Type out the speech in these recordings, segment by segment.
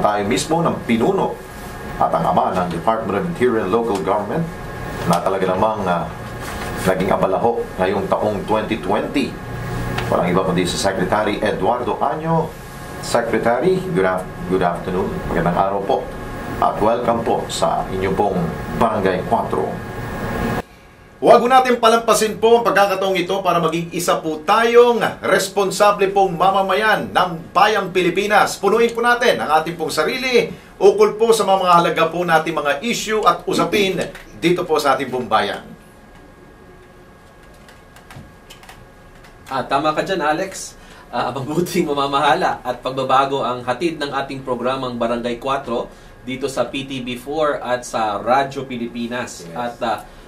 tayo mismo ng pinuno at ang ama ng Department of Interior and Local Government na talaga namang naging abalaho ngayong taong 2020. Walang iba kundi si Secretary Eduardo Año. Secretary, good afternoon. Magandang araw po. At welcome po sa inyo pong Barangay 4. Huwag natin palampasin po ang pagkakataong ito para maging isa po tayong responsable pong mamamayan ng Bayang Pilipinas. Punuin po natin ang ating pong sarili ukol po sa mga halaga po natin mga issue at usapin dito po sa ating pong bayan. Tama ka dyan, Alex. Mabuting mamamahala at pagbabago ang hatid ng ating programang Barangay 4 dito sa PTB4 at sa Radyo Pilipinas. Yes. At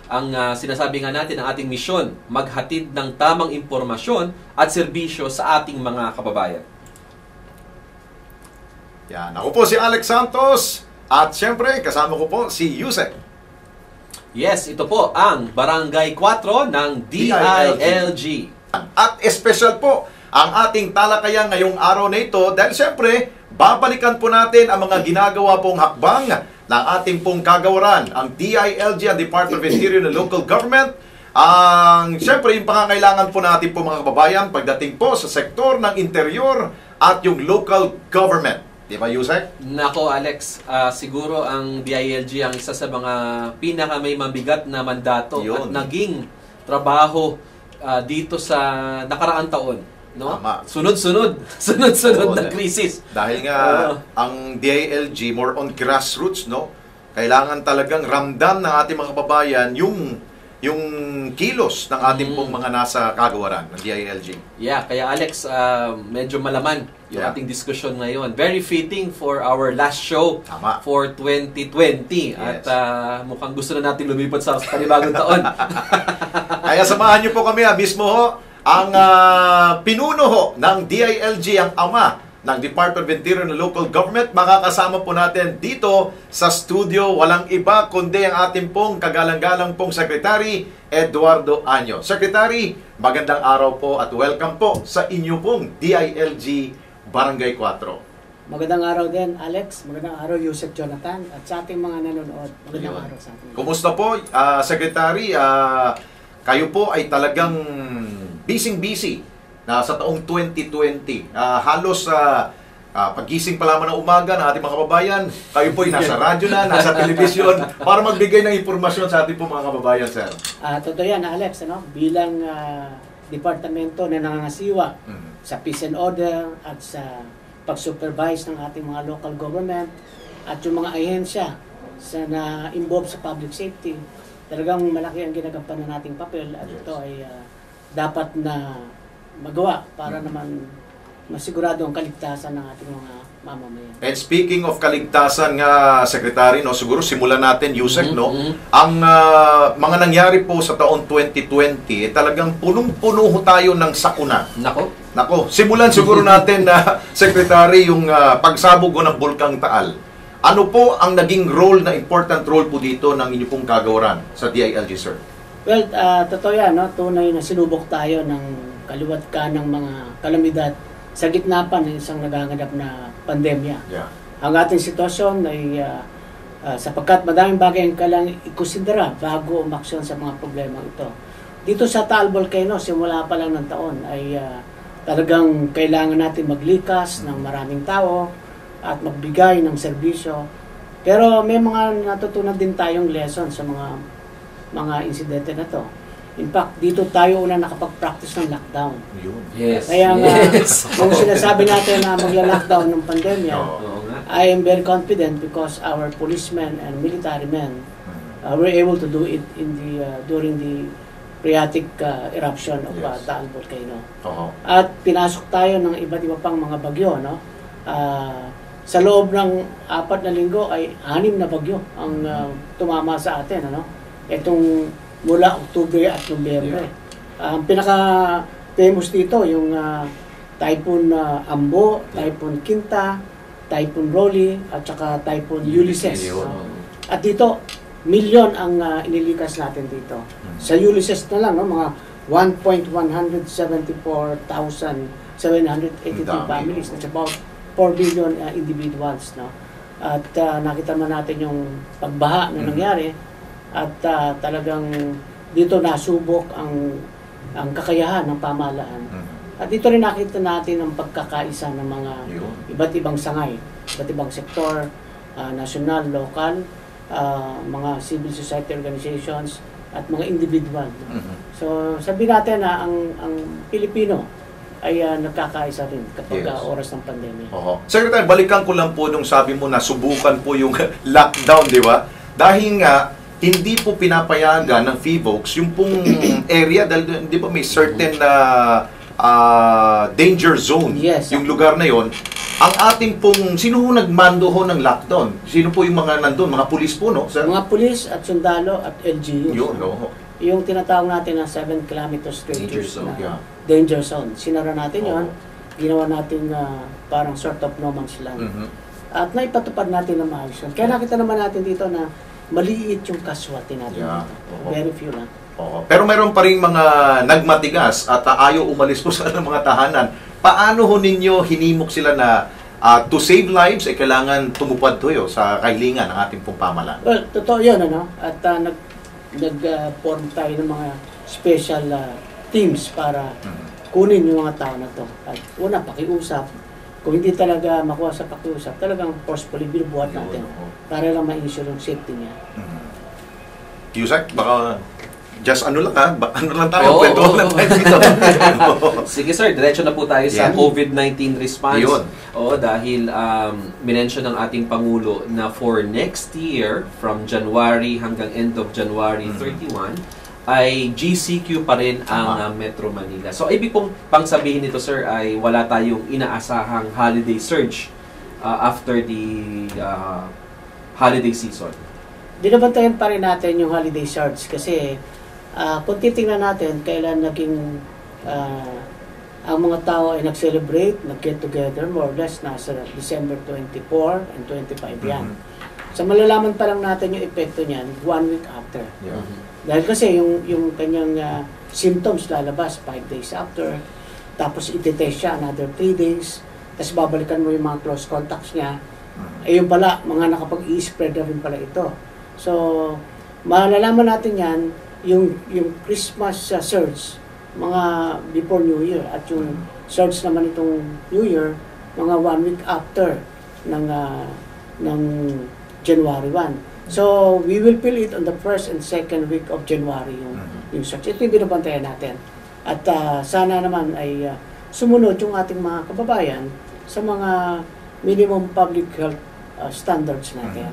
ang sinasabi nga natin, ang ating misyon, maghatid ng tamang impormasyon at serbisyo sa ating mga kababayan. Yan. Ako po si Alex Santos at siyempre kasama ko po si Yusek. Yes, ito po ang Barangay 4 ng DILG. At special po ang ating talakayan ngayong araw na ito dahil siyempre babalikan po natin ang mga ginagawa pong hakbang ng ating pong kagawaran, ang DILG, ang Department of Interior and Local Government. Siyempre, yung pangangailangan po natin po mga kababayan pagdating po sa sektor ng interior at yung local government. Di ba, Yusek? Nako, Alex, siguro ang DILG ang isa sa mga pinaka may mabigat na mandato at naging trabaho dito sa nakaraang taon. No? Sunod-sunod na krisis. Dahil nga ang DILG more on grassroots, no? Kailangan talagang ramdam ng ating mga kababayan yung kilos ng ating pong mga nasa kagawaran ng DILG. Yeah, kaya Alex, medyo malaman yung ating diskusyon ngayon. Very fitting for our last show for 2020. Yes. At mukhang gusto na natin lumipat sa panibagong taon. Kaya samahan niyo po kami mismo ho. Ang pinuno ho ng DILG, ang ama ng Department of Interior and Local Government, makakasama po natin dito sa studio. Walang iba kundi ang ating pong kagalang-galang pong Secretary Eduardo Año. Secretary, magandang araw po at welcome po sa inyo pong DILG Barangay 4. Magandang araw din, Alex. Magandang araw, Yusek Jonathan. At sa ating mga nanonood, magandang araw sa ating. Kumusta po, Secretary? Kayo po ay talagang busy na sa taong 2020. Halos pagising pa lamang ng umaga ng ating mga kababayan, kayo po ay nasa radyo na, nasa telebisyon para magbigay ng impormasyon sa ating po mga kababayan, sir. Totoo yan, Alex. Bilang departamento na nangangasiwa sa peace and order at sa pag-supervise ng ating mga local government at yung mga ahensya na involved sa public safety, talagang malaki ang ginagampanan nating papel at ito ay dapat na magawa para naman masigurado ang kaligtasan ng ating mga mamamayan. And speaking of kaligtasan nga, Secretary, no, siguro simulan natin, Yusek, no? Ang mga nangyari po sa taon 2020, talagang punong-puno tayo ng sakuna. Nako, simulan siguro natin na Secretary, yung pagsabog ng Bulkang Taal. Ano po ang naging role, na important role po dito ng inyong pong kagawaran sa DILG, sir? Well, totoo yan, no? Tunay na sinubok tayo ng kaliwat ka ng mga kalamidad sa gitna pa ng isang nagaganap na pandemya. Yeah. Ang ating sitwasyon ay sapagkat madaming bagay ang kailangang ikonsidera bago umaksyon sa mga problema ito. Dito sa Taal Volcano, simula pa lang ng taon, ay talagang kailangan natin maglikas ng maraming tao at magbigay ng serbisyo. Pero may mga natutunan din tayong lesson sa mga insidente na to. In fact, dito tayo una nakapag-practice ng lockdown. Yes. Kaya kung sinasabi natin na magla-lockdown ng pandemya, I am very confident because our policemen and military men were able to do it during the phreatic eruption of Taal Volcano. At pinasok tayo ng iba't iba pang mga bagyo, no? Sa loob ng 4 na linggo ay 6 na bagyo ang tumama sa atin, ano? Itong mula Oktubre at Nobyembre. Ang pinaka-famous dito, yung Typhoon Ambo, Typhoon Quinta, Typhoon Rolly, at saka Typhoon Ulysses. At dito, milyon ang inilikas natin dito. Sa Ulysses na lang, no, mga 1,174,782 families. That's about 4 billion individuals, no? At nakita man natin yung pagbaha na nangyari at talagang dito nasubok ang kakayahan ng pamahalaan. At dito rin nakita natin ang pagkakaisa ng mga iba't ibang sangay, iba't ibang sektor, national, local, mga civil society organizations, at mga individual. So, sabihin natin na ang Pilipino ay nagkakaisa rin kapag oras ng pandemya. Secretary, balikan ko lang po nung sabi mo na subukan po yung lockdown, di ba? Dahil nga, hindi po pinapayagan ng FIVOLCS yung pong area, dahil di ba may certain danger zone, yung lugar na yon. Ang ating pong, sino ho nagmando ho ng lockdown? Sino po yung mga nandun? Mga pulis po, no? Sir? Mga pulis at sundalo at LGU. Yun, no? Yung tinatawag natin na 7 kilometers Danger zone, danger zone. Sinara natin yon, ginawa natin parang sort of no man's land. At naipatupad natin na maayos yun. Kaya nakita naman natin dito na maliit yung casualty natin dito. Very few lang. Pero mayroon pa rin mga nagmatigas at ayaw umalis po sa mga tahanan. Paano ho ninyo hinimok sila na to save lives, kailangan tumupad to sa kahilingan ng ating pong pamahalaan? Well, totoo yun, ano? At nag-form tayo ng mga special teams para kunin yung mga tao na to. At una, pakiusap. Kung hindi talaga makuha sa pakiusap, talagang forcefully binubuhat natin para lang ma-ensure yung safety niya. Yusek, baka just ano lang ano lang tayo, kwento lang tayo dito. Sige sir, diretso na po tayo sa COVID-19 response. Yun. Dahil minention ng ating Pangulo na for next year, from January hanggang end of January 31, ay GCQ pa rin ang Metro Manila. So, ibig pong pangsabihin nito sir ay wala tayong inaasahang holiday surge after the holiday season. Binabantayan pa rin natin yung holiday surge kasi kung titingnan natin kailan naging ang mga tao ay nag-celebrate, nag-get together, more or less nasa December 24 and 25 yan. So malalaman pa lang natin yung epekto niyan 1 week after. Dahil kasi yung kanyang symptoms lalabas 5 days after, tapos iti-test siya another 3 days, tapos babalikan mo yung mga close contacts niya, yung pala, mga nakapag-i-spread na rin pala ito. So, malalaman natin yan, yung Christmas surge, mga before New Year, at yung surge naman itong New Year, mga 1 week after ng January 1. So, we will feel it on the first and second week of January yung surge. Ito yung binabantayan natin. At sana naman ay sumunod yung ating mga kababayan sa mga minimum public health standards natin.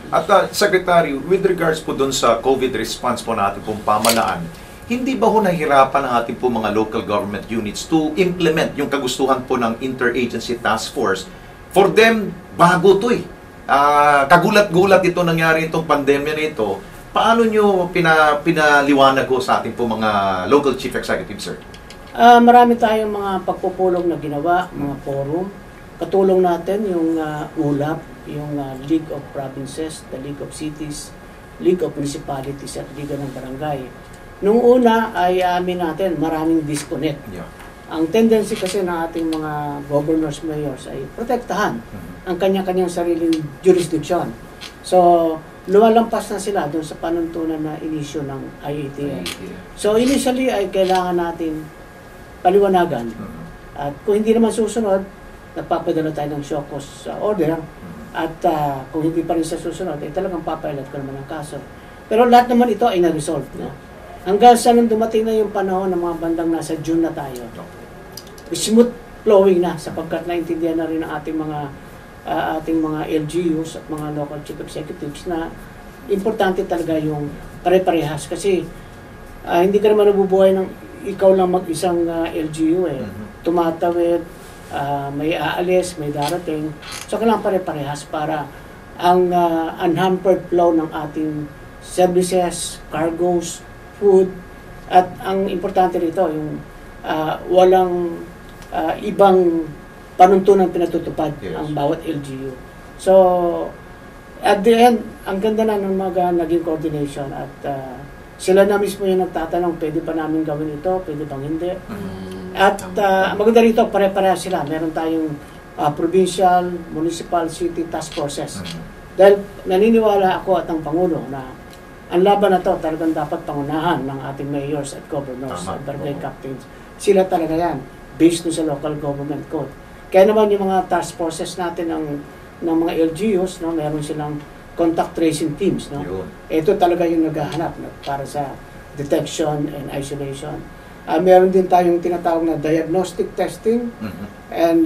At Secretary, with regards po dun sa COVID response po natin pong pamahalaan, hindi ba ho nahirapan ang ating po mga local government units to implement yung kagustuhan po ng Interagency Task Force? For them, bago to kagulat-gulat ito nangyari itong pandemya na ito. Paano nyo pinaliwanag ko sa ating po mga local chief executive, sir? Marami tayong mga pagpupulong na ginawa, mga forum. Katulong natin yung ULAP, yung League of Provinces, the League of Cities, League of Municipalities at Liga ng Barangay. Nung una ay amin natin maraming disconnect. Ang tendency kasi ng ating mga governors, mayors ay protektahan ang kanya-kanyang sariling jurisdiction. So, lumalampas na sila doon sa panuntunan na inisyo ng IATF. So, initially ay kailangan natin paliwanagan. At kung hindi naman susunod, nagpapadala tayo ng show cause order. At kung hindi pa rin sa susunod, ay talagang papailat ko naman ang kaso. Pero lahat naman ito ay na-resolve. Hanggang sa nung dumating na yung panahon ng mga bandang nasa June na tayo, smooth flowing na sapagkat naintindihan na rin ang ating mga LGUs at mga local chief executives na importante talaga yung pare-parehas kasi hindi ka naman nabubuhay ng ikaw lang mag-isang LGU tumatawid, may aalis, may darating, so kailangan pare-parehas para ang unhampered flow ng ating services, cargoes, food, at ang importante rito yung walang ibang panuntunan pinatutupad ang bawat LGU. So, at the end, ang ganda na ng mga naging coordination at sila na mismo yung nagtatanong, pwede pa namin gawin ito, pwede bang hindi? At maganda rito, pare-pareha sila. Meron tayong provincial, municipal, city task forces. Dahil naniniwala ako at ang Pangulo na ang laban na to talagang dapat pangunahan ng ating mayors at governors at barangay captains. Sila talaga yan, based sa local government code. Kaya naman yung mga task forces natin ng mga LGUs, no, meron silang contact tracing teams. No? Ito talaga yung naghahanap para sa detection and isolation. Meron din tayong tinatawag na diagnostic testing and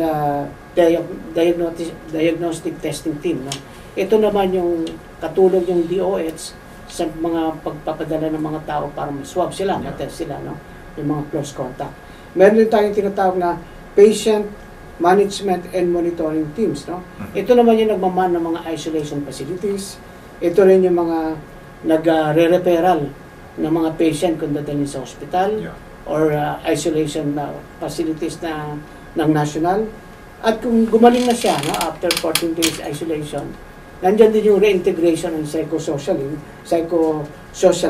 diagnostic testing team. No? Ito naman yung katulong yung DOH sa mga pagpapadala ng mga tao para swab sila, matest sila, no? Yung mga close contact. Meron din tayong tinatawag na patient management and monitoring teams. No? Ito naman yung nagmaman ng mga isolation facilities. Ito rin yung mga nag-re-referral ng mga patient kung dadalhin sa hospital or isolation facilities ng national. At kung gumaling na siya, no, after 14 days isolation, nandiyan din yung reintegration and psychosocial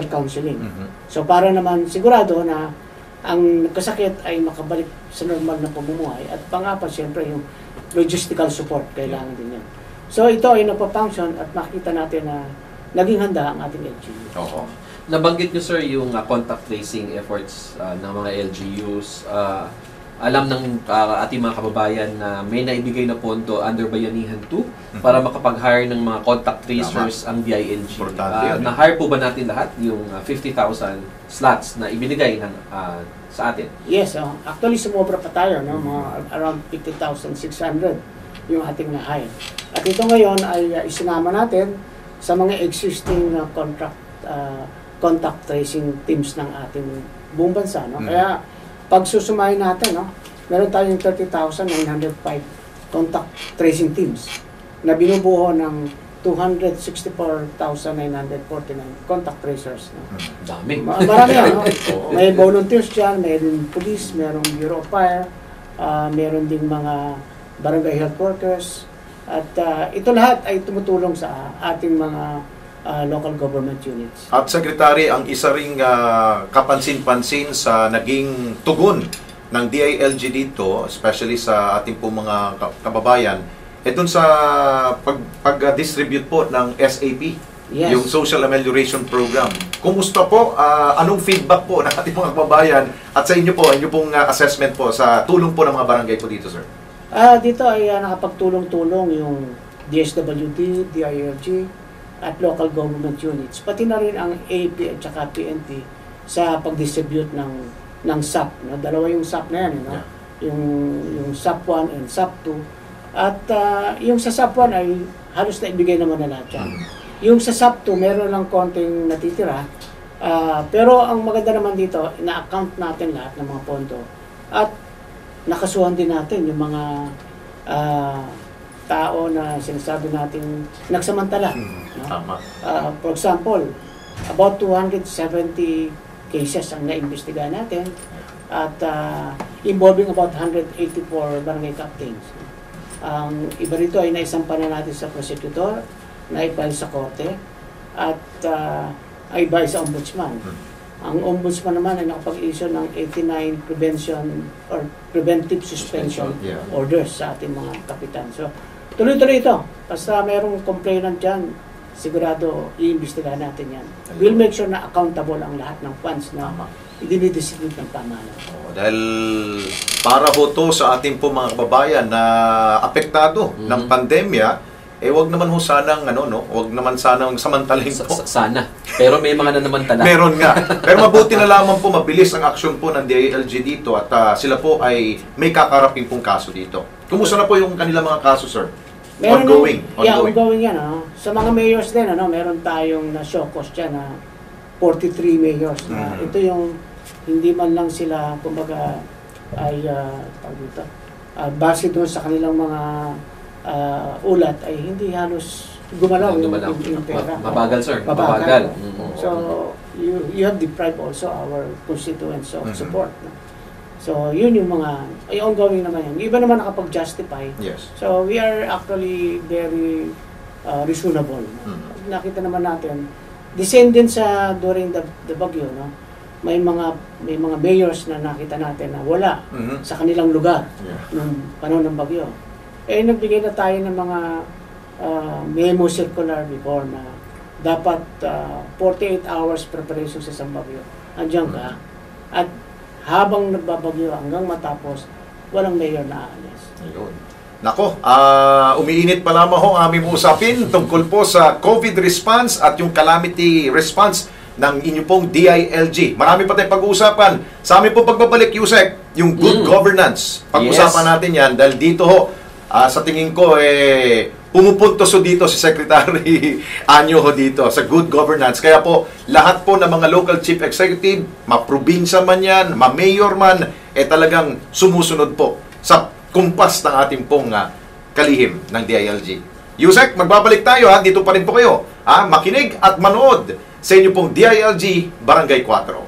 counseling. So para naman sigurado na ang kasakit ay makabalik sa normal na pamumuhay. At pang-apat, siyempre, yung logistical support, kailangan din yan. So ito ay napapunction at makita natin na naging handa ang ating LGU. Oo. Nabanggit nyo, sir, yung contact tracing efforts ng mga LGUs. Alam ng ating mga kababayan na may naibigay na pondo under Bayanihan 2 para makapag-hire ng mga contact tracers ang DILG. Na-hire po ba natin lahat yung 50,000 slots na ibinigay sa atin? Yes, actually sumobra pa tayo, no? Mga around 50,600 yung ating na-hire. At ito ngayon ay isinama natin sa mga existing contact tracing teams ng ating buong bansa. No? Kaya pag susumahin natin, no, meron tayong 30,905 contact tracing teams na binubuo ng 264,949 contact tracers. No? Dami. Marami yan. No? May volunteers dyan, mayroon police, mayroon Bureau of Fire, mayroon ding mga barangay health workers. At ito lahat ay tumutulong sa ating mga local government units. At Secretary, ang isa ring kapansin-pansin sa naging tugon ng DILG dito, especially sa ating po mga kababayan, dun sa pag-distribute po ng SAP, yung Social Amelioration Program. Kumusta po? Anong feedback po ng ating mga kababayan at sa inyo po, inyo pong assessment po sa tulong po ng mga barangay po dito, sir? Dito ay nakapagtulong-tulong yung DSWD, DILG, at local government units, pati na rin ang AP at saka PNP sa pag-distribute ng SAP. No? Dalawa yung SAP na yan, no? Yung SAP 1 and SAP 2. At yung sa SAP 1 ay halos na ibigay naman na lahat yan. Yung sa SAP 2, meron lang konting natitira. Pero ang maganda naman dito, ina-account natin lahat ng mga pondo. At nakasuhan din natin yung mga tao na sinasabi nating nagsamantala. No? For example, about 270 cases ang naimbestigahan natin at involving about 184 barangay captains. Ang iba rito ay naisampa na natin sa prosecutor, naipal sa korte, at ay by sa ombudsman. Ang ombudsman naman ay nakapag-issue ng 89 prevention or preventive suspension orders sa ating mga kapitan. So, tuloy-tuloy ito. Basta mayroong complainant dyan, sigurado iimbestigahan natin yan. We'll make sure na accountable ang lahat ng funds na idinidistribute ng pamahalaan. Dahil para po to sa ating po mga kababayan na apektado ng pandemya, wag naman ho sanang wag naman sanang samantalahin po. Sana. Pero may mga nanamantala. Meron nga. Pero mabuti na lamang po mabilis ang aksyon po ng DILG dito at sila po ay may kakarapin pong kaso dito. Kumusta na po yung kanilang mga kaso, sir? Meron ongoing. Ongoing yan. Sa mga mayors din, meron tayong na-showcause dyan na 43 mayors. Na ito yung hindi man lang sila, kumbaga, ay base doon sa kanilang mga ulat ay hindi halos gumalaw yung pera. Mabagal, sir. Mabagal. So, you have deprived also our constituents of support. No? So, yun yung mga, ay ongoing naman yan. Iba naman nakapag-justify. Yes. So, we are actually very reasonable. Nakita naman natin, the same din sa during the bagyo, no? May mga mayors na nakita natin na wala sa kanilang lugar nung panahon ng bagyo. nagbigay na tayo ng mga memo circular before na dapat 48 hours preparation sa isang bagyo. Andiyan ka. At habang nagbabagyo hanggang matapos, walang mayor na aalis. Ayun. Nako, umiinit pa lamang ho ang aming usapin tungkol po sa COVID response at yung calamity response ng inyo pong DILG. Marami pa tayong pag-uusapan. Sa aming pong pagbabalik, Yusek, yung good governance. Pag-usapan natin yan dahil dito ho, sa tingin ko, pumupuntos ho dito si Secretary Anyo ho dito sa good governance. Kaya po, lahat po ng mga local chief executive, ma-probinsya man yan, ma-mayor man, talagang sumusunod po sa kumpas ng ating pong kalihim ng DILG. Yusek, magbabalik tayo dito pa rin po kayo. Makinig at manood sa inyo pong DILG Barangay 4.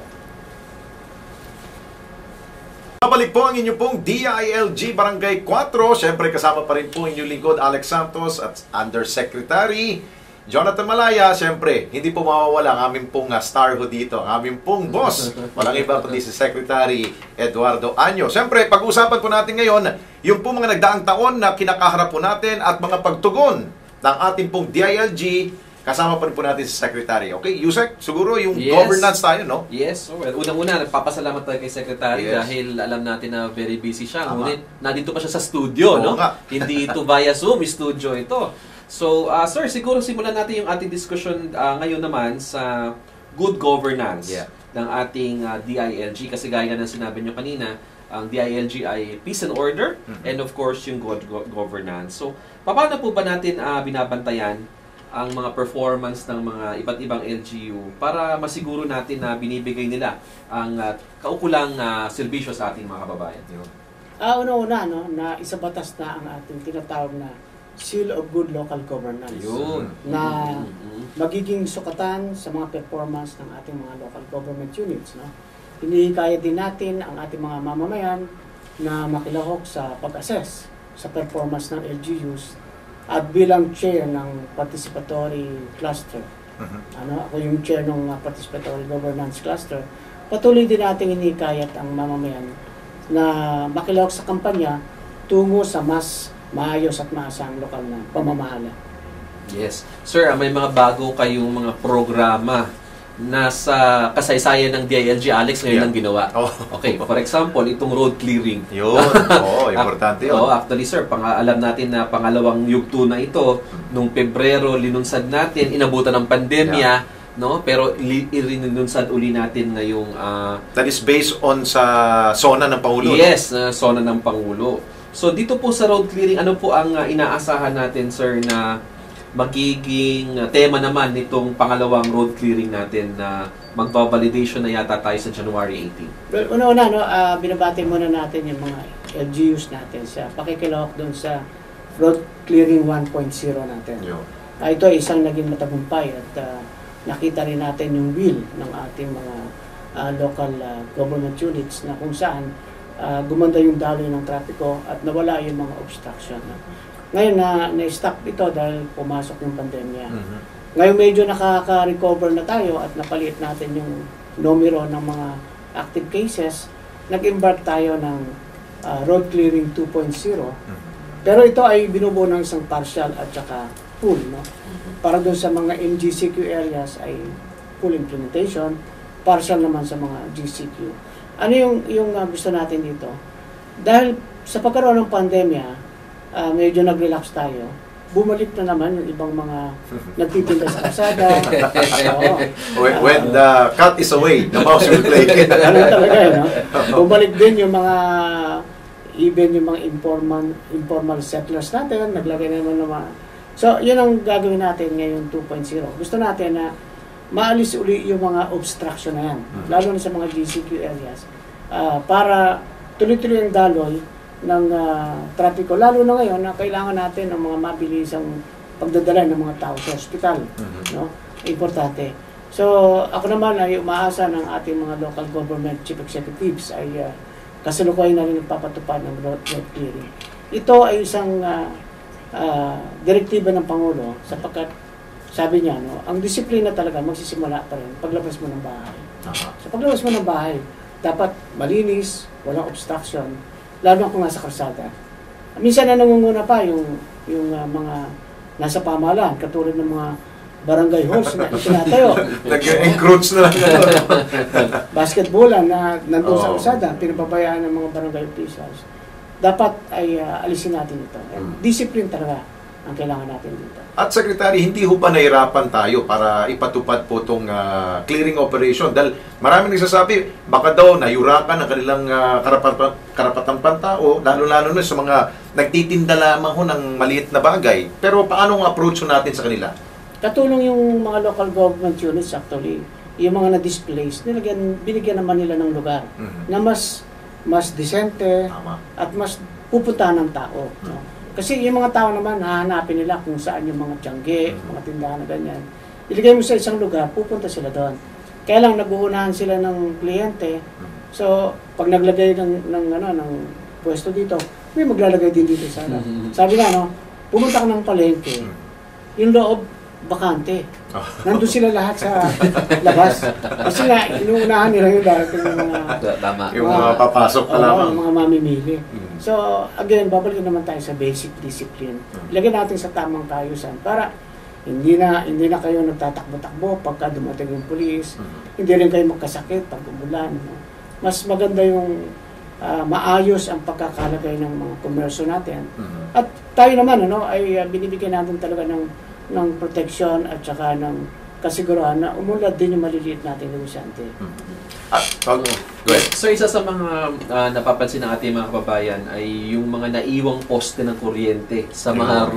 Babalik po ang inyo pong DILG Barangay 4. Siyempre kasama pa rin po inyong lingkod Alex Santos at Undersecretary Jonathan Malaya. Siyempre, hindi po mawawala ang aming pong star ho dito, ang aming pong boss. Walang iba kundi si Secretary Eduardo Anyo. Siyempre, pag-usapan po natin ngayon yung pong mga nagdaang taon na kinakaharap po natin at mga pagtugon ng ating pong DILG. Kasama pa rin po natin si Secretary. Okay, Yusek, siguro yung governance tayo, no? Yes. So, unang-una, nagpapasalamat tayo kay Secretary dahil alam natin na very busy siya. Ngunit, nandito pa siya sa studio, no? Hindi ito via Zoom, studio ito. So, sir, siguro simulan natin yung ating discussion ngayon naman sa good governance ng ating DILG. Kasi gaya ng sinabi nyo kanina, ang DILG ay peace and order and of course yung good governance. So, paano po ba natin binabantayan ang mga performance ng mga iba't ibang LGU para masiguro natin na binibigay nila ang kaukulang serbisyo sa ating mga kababayan? Una-una, no, na isabatas na ang ating tinatawag na Seal of Good Local Governance. Yun. Na magiging sukatan sa mga performance ng ating mga local government units. No? Hinihikayat din natin ang ating mga mamamayan na makilahok sa pag-assess sa performance ng LGUs at bilang chair ng participatory cluster. Ako yung chair ng participatory governance cluster. Patuloy din natin hinihikayat ang mamamayan na makilahok sa kampanya tungo sa mas maayos at maasang lokal na pamamahala. Yes. Sir, may mga bago kayong mga programa na sa kasaysayan ng DILG, Alex, ngayon lang ginawa. Okay, for example, itong road clearing. Yun. Importante yun. Actually, sir, alam natin na pangalawang yugto na ito, nung Pebrero, linunsad natin, inabutan ng pandemya, no? Pero irinunsad uli natin ngayong... That is based on sa SONA ng Pangulo. Yes, SONA ng Pangulo. So dito po sa road clearing, ano po ang inaasahan natin, sir, na magiging tema naman nitong pangalawang road clearing natin na magbabalidation na yata tayo sa January 18? Well, una-una, no, binabati muna natin yung mga LGUs natin sa pakikilahok doon sa road clearing 1.0 natin. Ito ay isang naging matagumpay at nakita rin natin yung will ng ating mga local government units na kung saan gumanda yung daloy ng trapiko at nawala yung mga obstruction. Ngayon na-stop ito dahil pumasok yung pandemya. Ngayon medyo nakaka-recover na tayo at napalit natin yung numero ng mga active cases. Nag-embark tayo ng road clearing 2.0. Pero ito ay binubuo ng isang partial at saka full. No? Para doon sa mga MGCQ areas ay full implementation, partial naman sa mga GCQ. Ano yung gusto natin dito? Dahil sa pagkaroon ng pandemya, medyo nag-relax tayo. Bumalik na naman yung ibang mga nagtitinda sa kalsada. When the cat is away, the mouse will play. Ano talaga, no? Bumalik din yung mga even yung mga informal settlers natin, naglagay naman ng mga... So, yun ang gagawin natin ngayon 2.0. Gusto natin na maalis uli yung mga obstruction na yan, lalo na sa mga GCQ areas, para tuloy-tuloy ang daloy ng trapiko, lalo na ngayon na kailangan natin ng mga mabilisang pagdadala ng mga tao sa ospital. No? Importante. So, ako naman ay umaasa ng ating mga local government chief executives ay kasalukuyan na rin nagpapatupad ng road clearing. Ito ay isang direktiba ng Pangulo sapagkat sabi niya, no, ang disiplina talaga magsisimula pa rin paglabas mo ng bahay. Sa paglabas mo ng bahay, dapat malinis, walang obstruction, lalo kung nasa kalsada. Minsan na nangunguna pa yung mga nasa pamahalaan, katulad ng mga barangay halls na itinatayo. Nag-encroach na lang. Basketballan na nandun sa Oo. usada, pinapabayaan ng mga barangay officials. Dapat ay alisin natin ito. And discipline talaga ang kailangan natin dito. At Secretary, hindi ho ba nahirapan tayo para ipatupad po itong clearing operation? Dahil maraming nagsasabi, baka daw nayurakan ang kanilang karapatang pantao, lalo-lalo na sa mga nagtitinda lamang ho ng maliit na bagay. Pero paano ang approach ho natin sa kanila? Katulong yung mga local government units actually, yung mga na-displace, binigyan naman nila ng lugar na mas disente Tama. at mas pupuntahan ng tao. No? Kasi yung mga tao naman, hahanapin nila kung saan yung mga tiyangge, mga tindahan na ganyan. Iligay mo sa isang lugar, pupunta sila doon. Kaya lang, nag-uunahan sila ng kliyente. So, pag naglagay ng pwesto dito, may maglalagay din dito sana. Sabi nga, no, pumunta ka ng palengke, yung loob, bakante. Nandun sila lahat sa labas. Kasi nga, inuunahan nila yung darating ng mga... Tama. Yung mga papasok pa lamang. Yung mga mamimili. So, again, babalik naman tayo sa basic discipline. Ilagay natin sa tamang kaayusan para hindi na kayo nagtatakbo-takbo pagka dumating yung pulis. Hindi rin kayo magkasakit pag umulan. No? Mas maganda yung maayos ang pagkakalagay ng mga komersyo natin. At tayo naman ay binibigyan natin talaga ng protection at saka ng kasiguruhan na umunlad din yung maliliit nating negosyante. Go ahead. So isa sa mga napapansin ng ating mga kababayan ay yung mga naiwang poste ng kuryente sa mga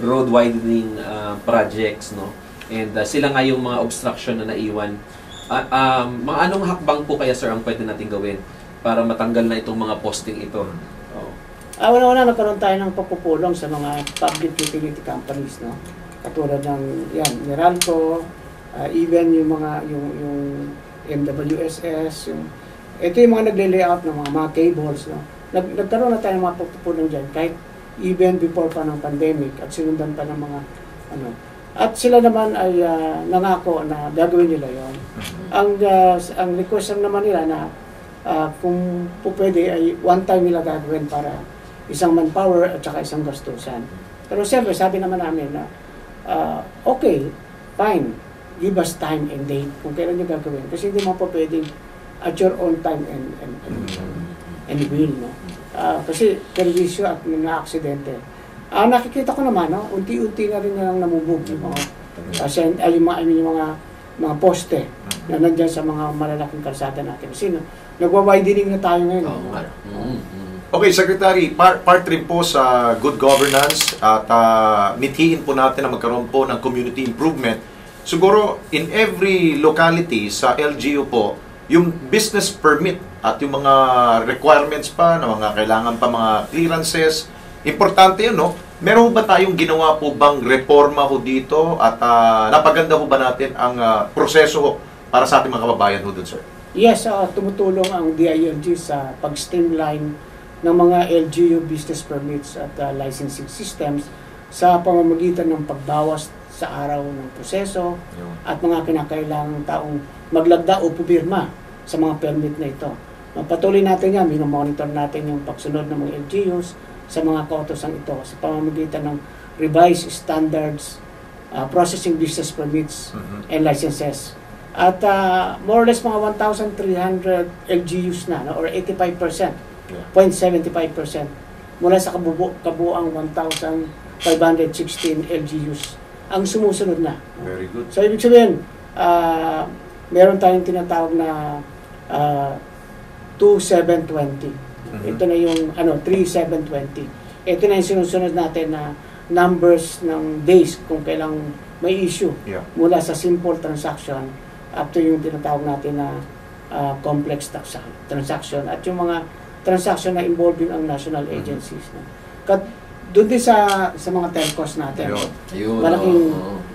road widening projects, no? And sila nga yung mga obstruction na naiwan. Mga anong hakbang po kaya, sir, ang pwede natin gawin para matanggal na itong mga posting ito? Una-una nagkaroon tayo ng pagpupulong sa mga public utility companies, no? Katulad ng Meralco, even yung MWSS, ito yung mga nagle-layout ng mga cables, no? Nagkaroon na tayo ng mga pagpupulong dyan kahit even before pa ng pandemic at sinundan pa ng mga at sila naman ay nangako na gagawin nila yon. Ang request lang naman nila na kung po pwede ay one time nila gagawin para isang manpower at saka isang gastusan. Pero siyempre, sabi naman namin na okay, fine, give us time and date kung kailan nyo gagawin. Kasi hindi mo po pwedeng at your own time and will. No? Kasi perwisyo at mga aksidente. Nakikita ko naman, no? Unti-unti na rin nilang namumove yung mga poste na nandyan sa mga malalaking kalsada natin. Kasi nagwa-widening na tayo ngayon. Okay, Secretary, part rin po sa good governance at mithiin po natin na magkaroon po ng community improvement. Siguro, in every locality sa LGU po, yung business permit at yung mga requirements pa, na mga kailangan pa mga clearances, importante yun, no? Meron ba tayong ginawa po bang reforma ho dito at napaganda ho ba natin ang proseso ho para sa ating mga kababayan ho dun, sir? Yes, tumutulong ang DILG sa pag-streamline ng mga LGU business permits at licensing systems sa pamamagitan ng pagbawas sa araw ng proseso at mga kinakailangang taong maglagda o pupirma sa mga permit na ito. Patuloy natin yan, minomonitor natin yung pagsunod ng mga LGUs sa mga kautosang ito sa pamamagitan ng revised standards, processing business permits and licenses. At more or less mga 1,300 LGUs na, no? Or 85%. 0.75% mula sa kabuang 1,516 LGUs ang sumusunod na. Very good. So, ibig sabihin, meron tayong tinatawag na 2,720. Ito na yung 3,720. Ito na yung sinusunod natin na numbers ng days kung kailang may issue mula sa simple transaction up to yung tinatawag natin na complex transaction at yung mga transaction na involving ang national agencies. No? Doon din sa mga telcos natin.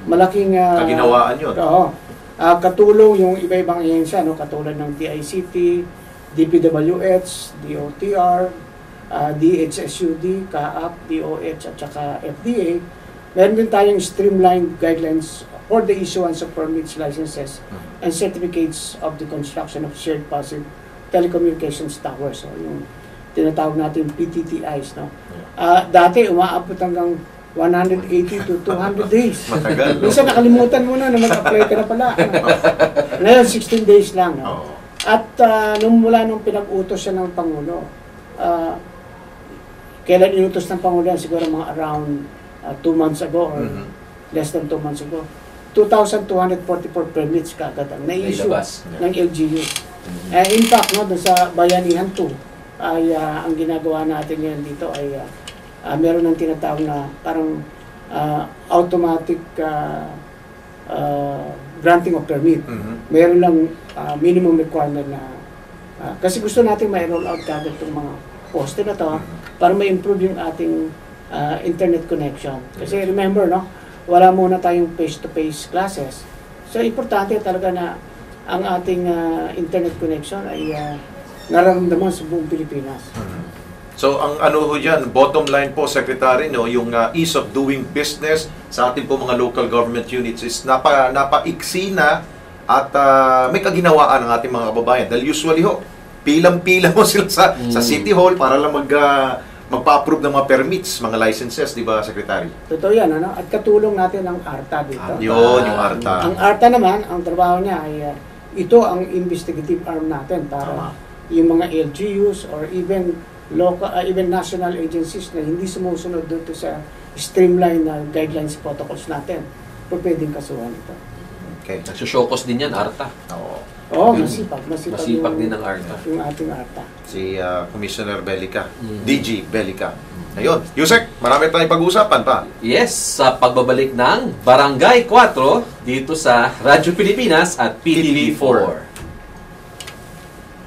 Malaking kaginawaan yun. Katulong yung iba-ibang ahensya, no? Katulad ng DICT, DPWH, DOTR, DHSUD, CAAP, DOH at saka FDA. Meron din tayong streamlined guidelines for the issuance of permits, licenses, and certificates of the construction of shared passive telecommunications towers. So, yung tinatawag natin PTTIs, no? Dati, umaabot hanggang 180 to 200 days. Matagal. No? Minsan nakalimutan mo na mag-apply ka na pala. Ngayon, 16 days lang. No? Oo. At mula nung pinag-utos siya ng Pangulo, kailan inutos ng Pangulo yan? Siguro mga around 2 months ago or less than 2 months ago. 2,244 permits kaagad ang na-issue Nailabas. ng LGU. In fact, no, doon sa Bayanihan 2, ay ang ginagawa natin ngayon dito ay meron ng tinatawag na parang automatic granting of permit. Meron lang minimum requirement na kasi gusto natin ma-roll out kagad itong mga poste na to para ma-improve yung ating internet connection. Kasi remember, no, wala muna tayong face-to-face classes. So, importante talaga na ang ating internet connection ay nararamdaman sa buong Pilipinas. So, ang ano ho dyan, bottom line po, Secretary, no, yung ease of doing business sa ating po mga local government units is napaiksi na at may kaginawaan ng ating mga kababayan. Dahil usually ho, pilang-pila mo sila sa City Hall para lang magpa-approve ng mga permits, mga licenses, di ba, Secretary? Totoo yan, ano? At katulong natin ang ARTA dito. Yun, yung ARTA. Ang ARTA naman, ang trabaho niya ay ito ang investigative arm natin para yung mga LGUs or even local, even national agencies na hindi sumusunod dito sa streamline na guidelines protocols natin, pwedeng kasuhan ito. Okay. Nagsusyokos din yan, ARTA. Oo, masipag Masipag din ang ARTA. Yung ating ARTA. Si Commissioner Bellica, DG Bellica. Ayun. Yusek, marami tayong pag-uusapan pa. Yes, sa pagbabalik ng Barangay 4 dito sa Radyo Pilipinas at PTV4.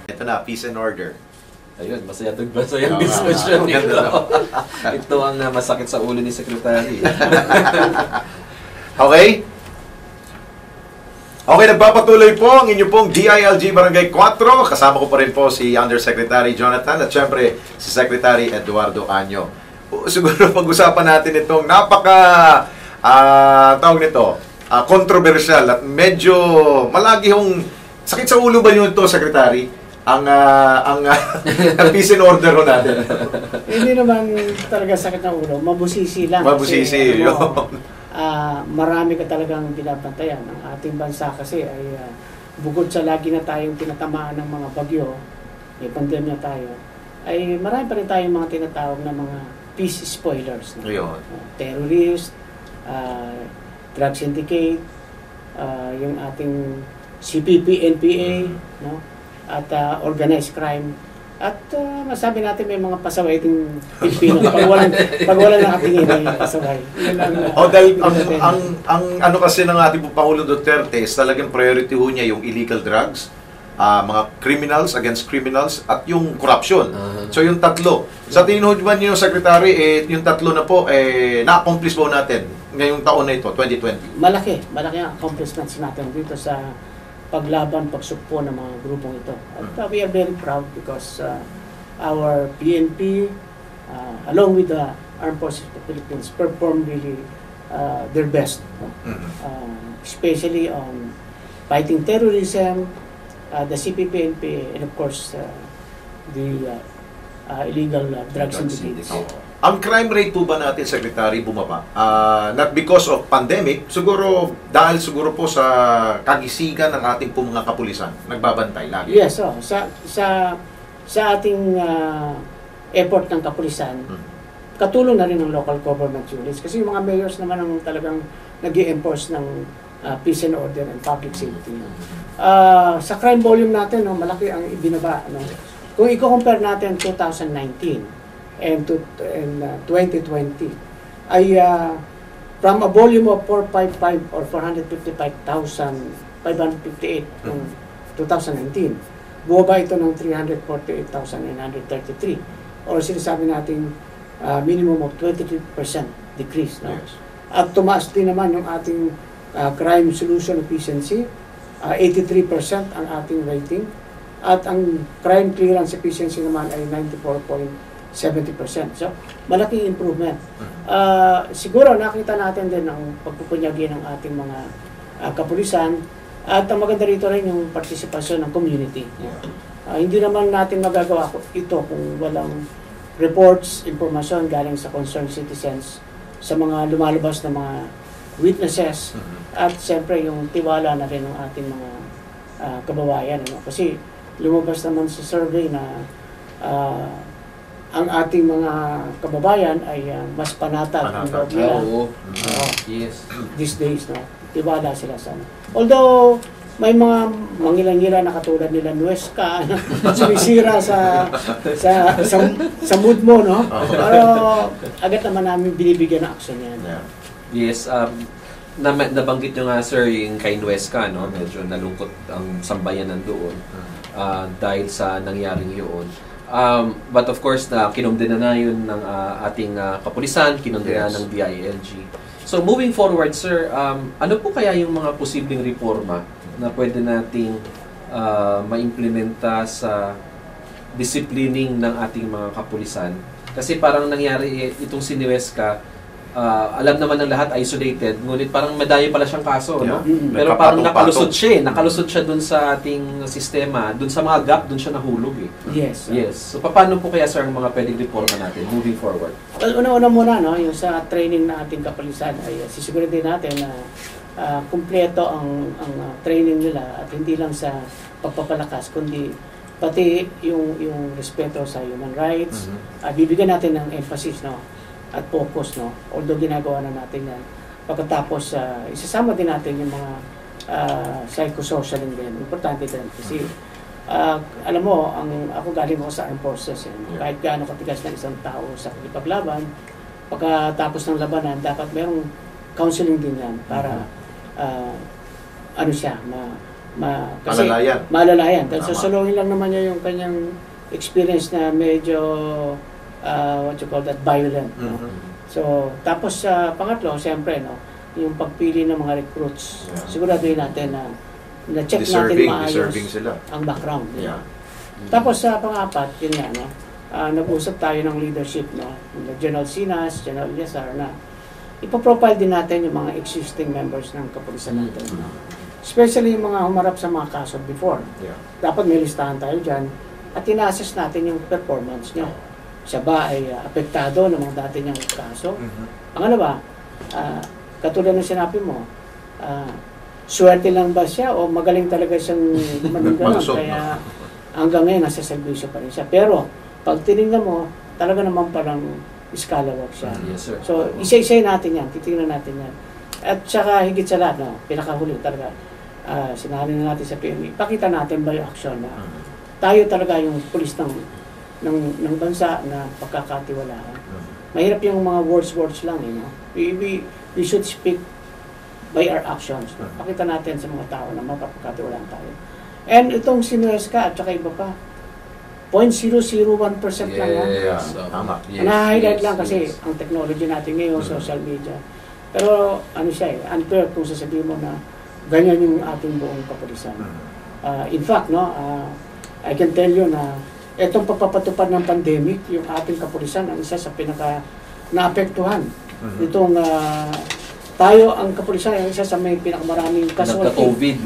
Ito na, peace and order. Ayun, masayang discussion nito. Ganda, no? Ito ang masakit sa ulo ni Secretary. Okay? Okay, nagpapatuloy po ang inyo pong DILG Barangay 4. Kasama ko pa rin po si Undersecretary Jonathan at syempre si Secretary Eduardo Anyo. Siguro pag-usapan natin itong tawag nito, controversial at medyo malagi hong sakit sa ulo ba yun ito, Secretary? Ang peace and order ho natin. Hindi naman talaga sakit ng ulo, mabusisi lang. Mabusisi, kasi, yun. Marami ka talagang binabantayan. Ang ating bansa kasi ay bukod sa lagi na tayong tinatamaan ng mga bagyo, may pandemya tayo, ay marami pa rin tayong mga tinatawag na mga peace spoilers. No? Terrorist, drug syndicate, yung ating CPP, NPA, no? At organized crime. At masabi natin may mga pasaway din Pilipino pag walang nakatingin ay pasaway. Dahil ang ano kasi ng ating Pangulong Duterte is talagang priority ho niya yung illegal drugs, mga criminals against criminals at yung corruption. So yung tatlo. Sa tingin ho ba niyo, Secretary, yung tatlo na po na-accomplish po natin ngayong taon na ito, 2020? Malaki ang accomplishments natin dito sa paglaban, pagsukpo ng mga grupong ito. At we are very proud because our PNP, along with the Armed Forces of the Philippines, perform really their best. No? Especially on fighting terrorism, the CPP, NPA, and of course, the illegal drugs syndicates. Ang crime rate po ba natin, Secretary, bumaba? Not because of pandemic, siguro dahil siguro po sa kagisigan ng ating po mga kapulisan, nagbabantay lagi. Yes, sa ating effort ng kapulisan, katulong na rin ng local government units kasi yung mga mayors naman ang talagang nag-i-enforce ng peace and order and public safety. Sa crime volume natin, no, malaki ang ibinaba. No? Kung i-compare natin 2019 and 2020 ay from a volume of 455 or 455,558 noong 2019, bumaba ito ng 348,933 or sinasabi natin minimum of 23% decrease. No? Yes. At tumaas din naman yung ating crime solution efficiency, 83% ang ating rating, at ang crime clearance efficiency naman ay 94.70%. So, malaking improvement. Siguro nakita natin din ang pagpupunyagi ng ating mga kapulisan at ang maganda rito rin yung partisipasyon ng community. Hindi naman natin magagawa ito kung walang reports, impormasyon galing sa concerned citizens, sa mga lumalabas na mga witnesses, at siyempre yung tiwala na rin ng ating mga kababayan. Ano? Kasi lumabas naman sa survey na ang ating mga kababayan ay mas panatag ang loob nila. Yes. These days, no? Tiwala sila sa ano. Although, may mga mangilang-ngira na katulad nila Nuesca na sumisira sa mood mo, no? Pero agad naman namin binibigyan ng action yan. Yes, nabanggit nyo nga sir yung kay Nuesca, no? Medyo nalungkot ang sambayanan doon dahil sa nangyaring yun. But of course, kinumdena na yun ng ating kapulisan, kinumdena ng DILG. So moving forward sir, ano po kaya yung mga posibleng reforma na pwede nating maimplementa sa disciplining ng ating mga kapulisan? Kasi parang nangyari itong si Nuesca, alam naman ng lahat isolated, ngunit parang madami pala siyang kaso, no? Pero parang nakalusot siya dun sa ating sistema, dun sa mga gap, dun siya nahulog eh. Yes. So paano po kaya sir ang mga pwedeng reforma natin moving forward? Well, una-una muna, no, yung sa training na ating kapulisan ay sisiguradin natin na kumpleto ang training nila at hindi lang sa pagpapalakas kundi pati yung respeto sa human rights. Bibigyan natin ng emphasis, no, at focus, no, although ginagawa na natin yan. Pagkatapos isasama din natin yung mga psychosocial din, importante din kasi alam mo, ako galing ako sa armed forces, kahit gaano katigas ng isang tao sa ipaglaban, pagkatapos ng labanan dapat mayroong counseling din yan para ano siya, kasi malalayan. Dahil sasuluhin lang naman niya yung kanyang experience na medyo what you call that, violent. No? So, tapos pangatlo, siyempre, no, yung pagpili ng mga recruits. Siguraduhin natin na check natin maayos ang background. Tapos sa pangapat, yun nga, no, nag-usap tayo ng leadership, no, General Sinas, General Yasar, na ipoprofile din natin yung mga existing members ng kapulisan natin. No? Especially yung mga humarap sa mga kaso before. Dapat may listahan tayo dyan at ina-assess natin yung performance niya. Siya ba ay apektado ng mga dati niyang kaso? Pangalawa, katulad ng sinabi mo, swerte lang ba siya o magaling talaga siyang manunggalan? Kaya hanggang ngayon nasa servisyo pa rin siya. Pero pag tinignan mo, talaga naman parang scalawag siya. Yes, sir. So, isa-isay natin yan, titignan natin yan. At saka higit sa lahat, no, pinakahuli talaga, sinali na natin sa PME, pakita natin by action na tayo talaga yung pulis ng bansa na pagkakatiwalaan. Mahirap yung mga words lang, you know. We should speak by our actions. No? Pakita natin sa mga tao na mapapagkatiwalaan tayo. And itong si Nuesca at saka iba pa, 0.001% lang yan. Tama. Na-highlight lang kasi ang technology natin ngayon, social media. Pero ano siya unfair kung sasabihin mo na ganyan yung ating buong kapulisan. In fact, no, I can tell you na itong pagpapatupad ng pandemic, yung ating kapulisan ang isa sa pinaka naapektuhan. Itong tayo, ang kapulisan ay isa sa may pinakamaraming Nagka-COVID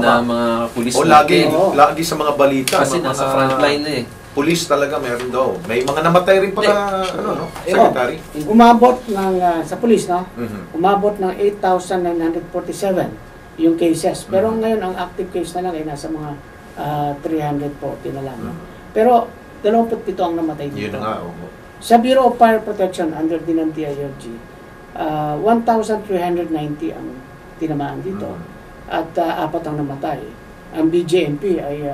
na mga pulis natin. Lagi sa mga balita. Kasi nasa frontline na eh. Pulis talaga meron daw. May mga namatay rin pala, Secretary. Umabot ng, sa pulis, no? Umabot ng 8,947 yung cases. Pero ngayon, ang active case na lang ay nasa mga 340 na lang. Pero 27 ang namatay dito. Yun na nga. Sa Bureau of Fire Protection, under din ng DILG, 1,390 ang tinamaan dito. At 4 ang namatay. Ang BJMP ay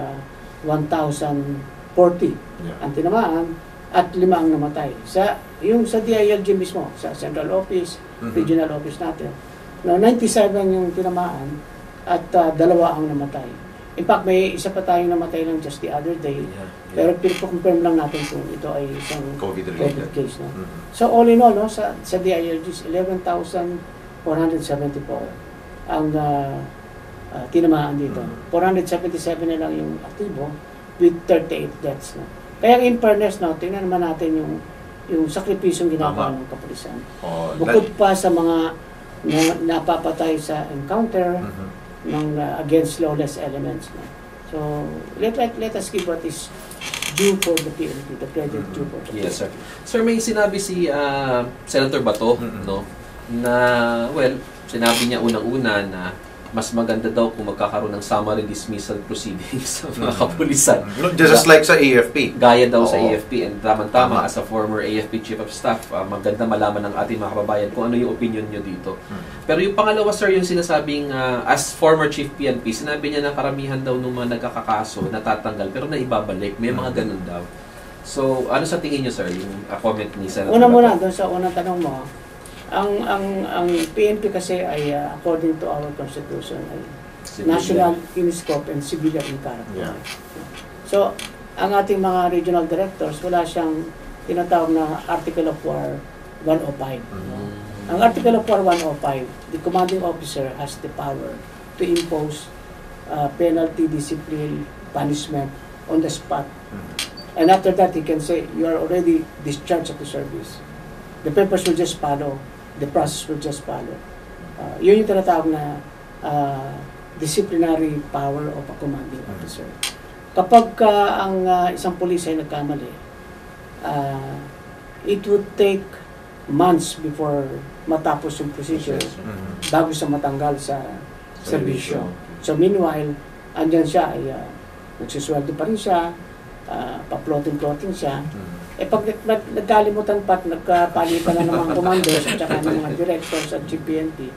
1,040 ang tinamaan at 5 ang namatay. Sa DILG mismo, sa Central Office, Regional Office natin, 97 yung tinamaan at 2 ang namatay. In fact, may isa pa tayong namatay lang just the other day. Pero confirm lang natin kung ito ay isang COVID case. No? So all in all, no, sa DILG, 11,474 ang tinamaan dito. 477 na lang yung aktibo with 38 deaths. No? Kaya in fairness, no, tingnan naman natin yung sakripisyong ginagawa ng kapulisan. Bukod pa sa mga napapatay sa encounter, ng against lawless elements. No? So, let us give what is due for the PNP, the credit due for the PNP. Yes, sir. Sir, may sinabi si Senator Bato, no, na, well, sinabi niya unang-una na mas maganda daw kung magkakaroon ng summary dismissal proceedings sa mga kapulisan. Just like sa AFP. Gaya daw sa Oo. AFP, and tama-tama, Tama. as a former AFP Chief of Staff, maganda malaman ng ating mga kababayan kung ano yung opinion nyo dito. Pero yung pangalawa, sir, yung sinasabing, as former Chief PNP, sinabi niya na karamihan daw ng mga nagkakakaso, natatanggal, pero naibabalik. May mga ganun daw. So, ano sa tingin nyo, sir, yung comment ni Senator Una Bato? muna, doon sa unang tanong mo, ang PNP kasi ay, according to our Constitution, ay Civilian. national in scope and civilian in character. Yeah. So, ang ating mga regional directors, wala siyang tinatawag na Article of War 105. Ang Article of War 105, the commanding officer has the power to impose penalty, discipline, punishment on the spot. And after that, he can say, you are already discharged of the service. The papers will just follow. The process will just follow. Yun yung tinatawag na disciplinary power of a commanding officer. Kapag ang isang pulis ay nagkamali, it would take months before matapos yung procedure bago siya matanggal sa serbisyo. So meanwhile, andyan siya, ay nagsusweldo pa rin siya, pa-floating siya. Eh pag nagkalimutan pa at nagkapalitan na ng mga commanders at saka ng mga directors at GPNP,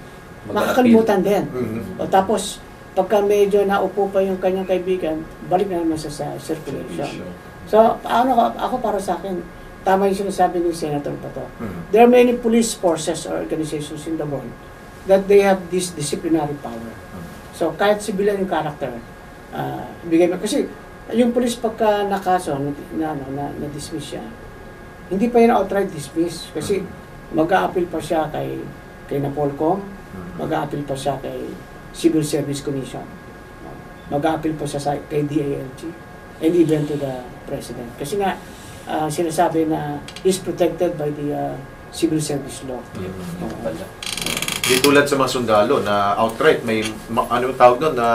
makakalimutan din. O tapos, pagka medyo naupo pa yung kanyang kaibigan, balik na naman sa circulation. So, ako para sa akin, tama yung sinasabi ni Senator Bato. There are many police forces or organizations in the world that they have this disciplinary power. So, kahit civilian yung character, bigay mo. Kasi, yung police pagka nakaso, na-dismiss siya, hindi pa yan outright dismiss. Kasi, mag-a-appeal pa siya kay Napolcom, mag-a-appeal pa siya kay Civil Service Commission, mag-a-appeal pa siya kay DILG, and even to the President. Kasi nga, sinasabi na he's protected by the Civil Service Law. Di tulad sa mga sundalo na outright may ano tawag doon na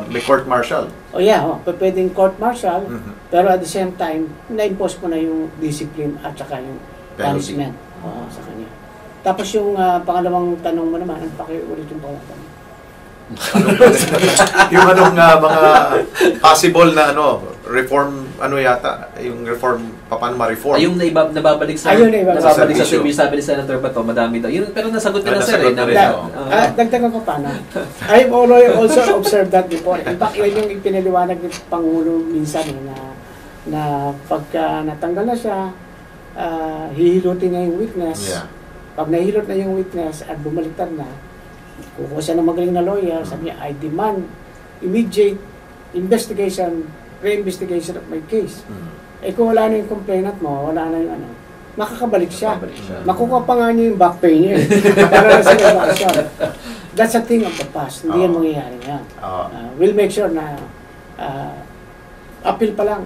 may court martial. Oh yeah, pwedeng court martial, pero at the same time, na-impose mo na yung discipline at saka yung punishment sa kanya. Tapos yung pangalawang tanong mo naman, ano pa kayo ulit yung pangalawang tanong? Yung anong mga possible na reform yata yung reform paano ma-reform Yung nababalik sa service, sabi ni Senator Bato, madami daw. Yun, pero nasagot na sir. Dagdagan ko paano. I've also observed that before. In fact, yun yung ipinaliwanag ng Pangulo minsan na pagka natanggal na siya, hihilutin niya yung witness. Yeah. Pag nahilot na yung witness at bumaliktad na, kukuha siya ng magaling na lawyer, sabi niya, I demand immediate investigation, re-investigation of my case. Eh kung wala na yung complainant mo, wala na yung makakabalik siya. Makukuha pa nga niya yung back pain niya. Para na sa bakasyon. That's a thing of the past. Hindi yan mangyayari yan. We'll make sure na appeal pa lang.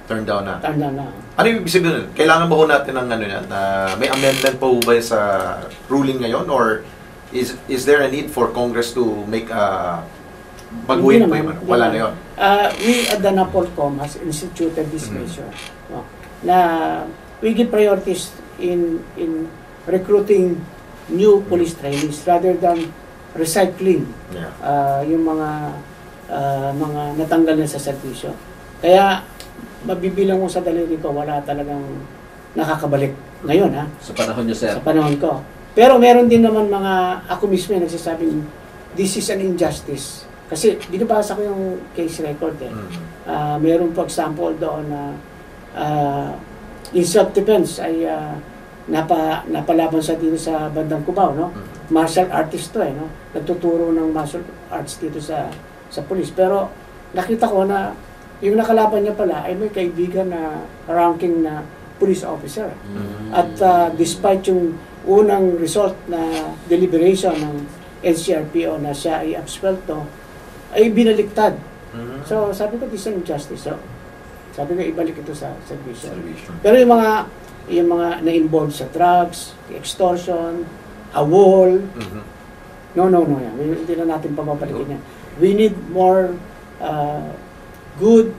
Turn down na. Ano yung ibig sabihin? Kailangan ba ho natin ng yan? May amendment pa ho ba sa ruling ngayon? Or is there a need for Congress to make baguhin pa yun? Wala na yun. We at the Napolcom has instituted this measure. Na we give priorities in recruiting new police trainees rather than recycling yung mga natanggal na sa serbisyo. Kaya mabibilang mo sa daliri ko, wala talagang nakakabalik ngayon sa panahon niyo, sir. Sa panahon ko. Pero meron din naman ako mismo yung nagsasabing this is an injustice. Kasi binabasa ko yung case record meron for example doon na in self-defense ay napalaban sa dito sa bandang Cubao, no? Martial artist to nagtuturo ng martial arts dito sa police. Pero nakita ko na yung nakalaban niya pala ay may kaibigan na ranking na police officer. At despite yung unang result na deliberation ng NCRPO na siya ay absuelto, ay binaliktad. So sabi ko, this is injustice. So sabi ko, ibalik ito sa servisyo. Pero yung mga na-involved sa drugs, extortion, a wall, no yan. Hindi na natin pababalikin yan. We need more good,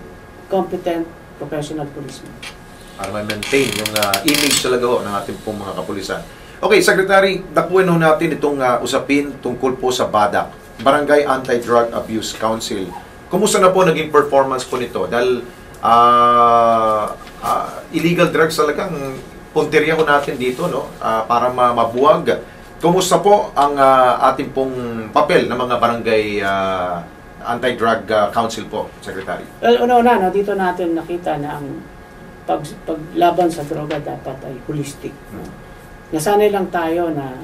competent professional policemen. Para ma-maintain yung image talaga ho ng ating pong mga kapulisan. Okay, Secretary, dakuin ho natin itong usapin tungkol po sa BADAC, Barangay Anti-Drug Abuse Council. Kumusta na po naging performance po nito? Dahil illegal drugs talagang punteriya ko natin dito, no? Para mabuwag. Kumusta po ang ating pong papel ng mga barangay anti-drug council po, Secretary? Well, una-una, no, dito natin nakita na ang paglaban sa droga dapat ay holistic. No? Nasanay lang tayo na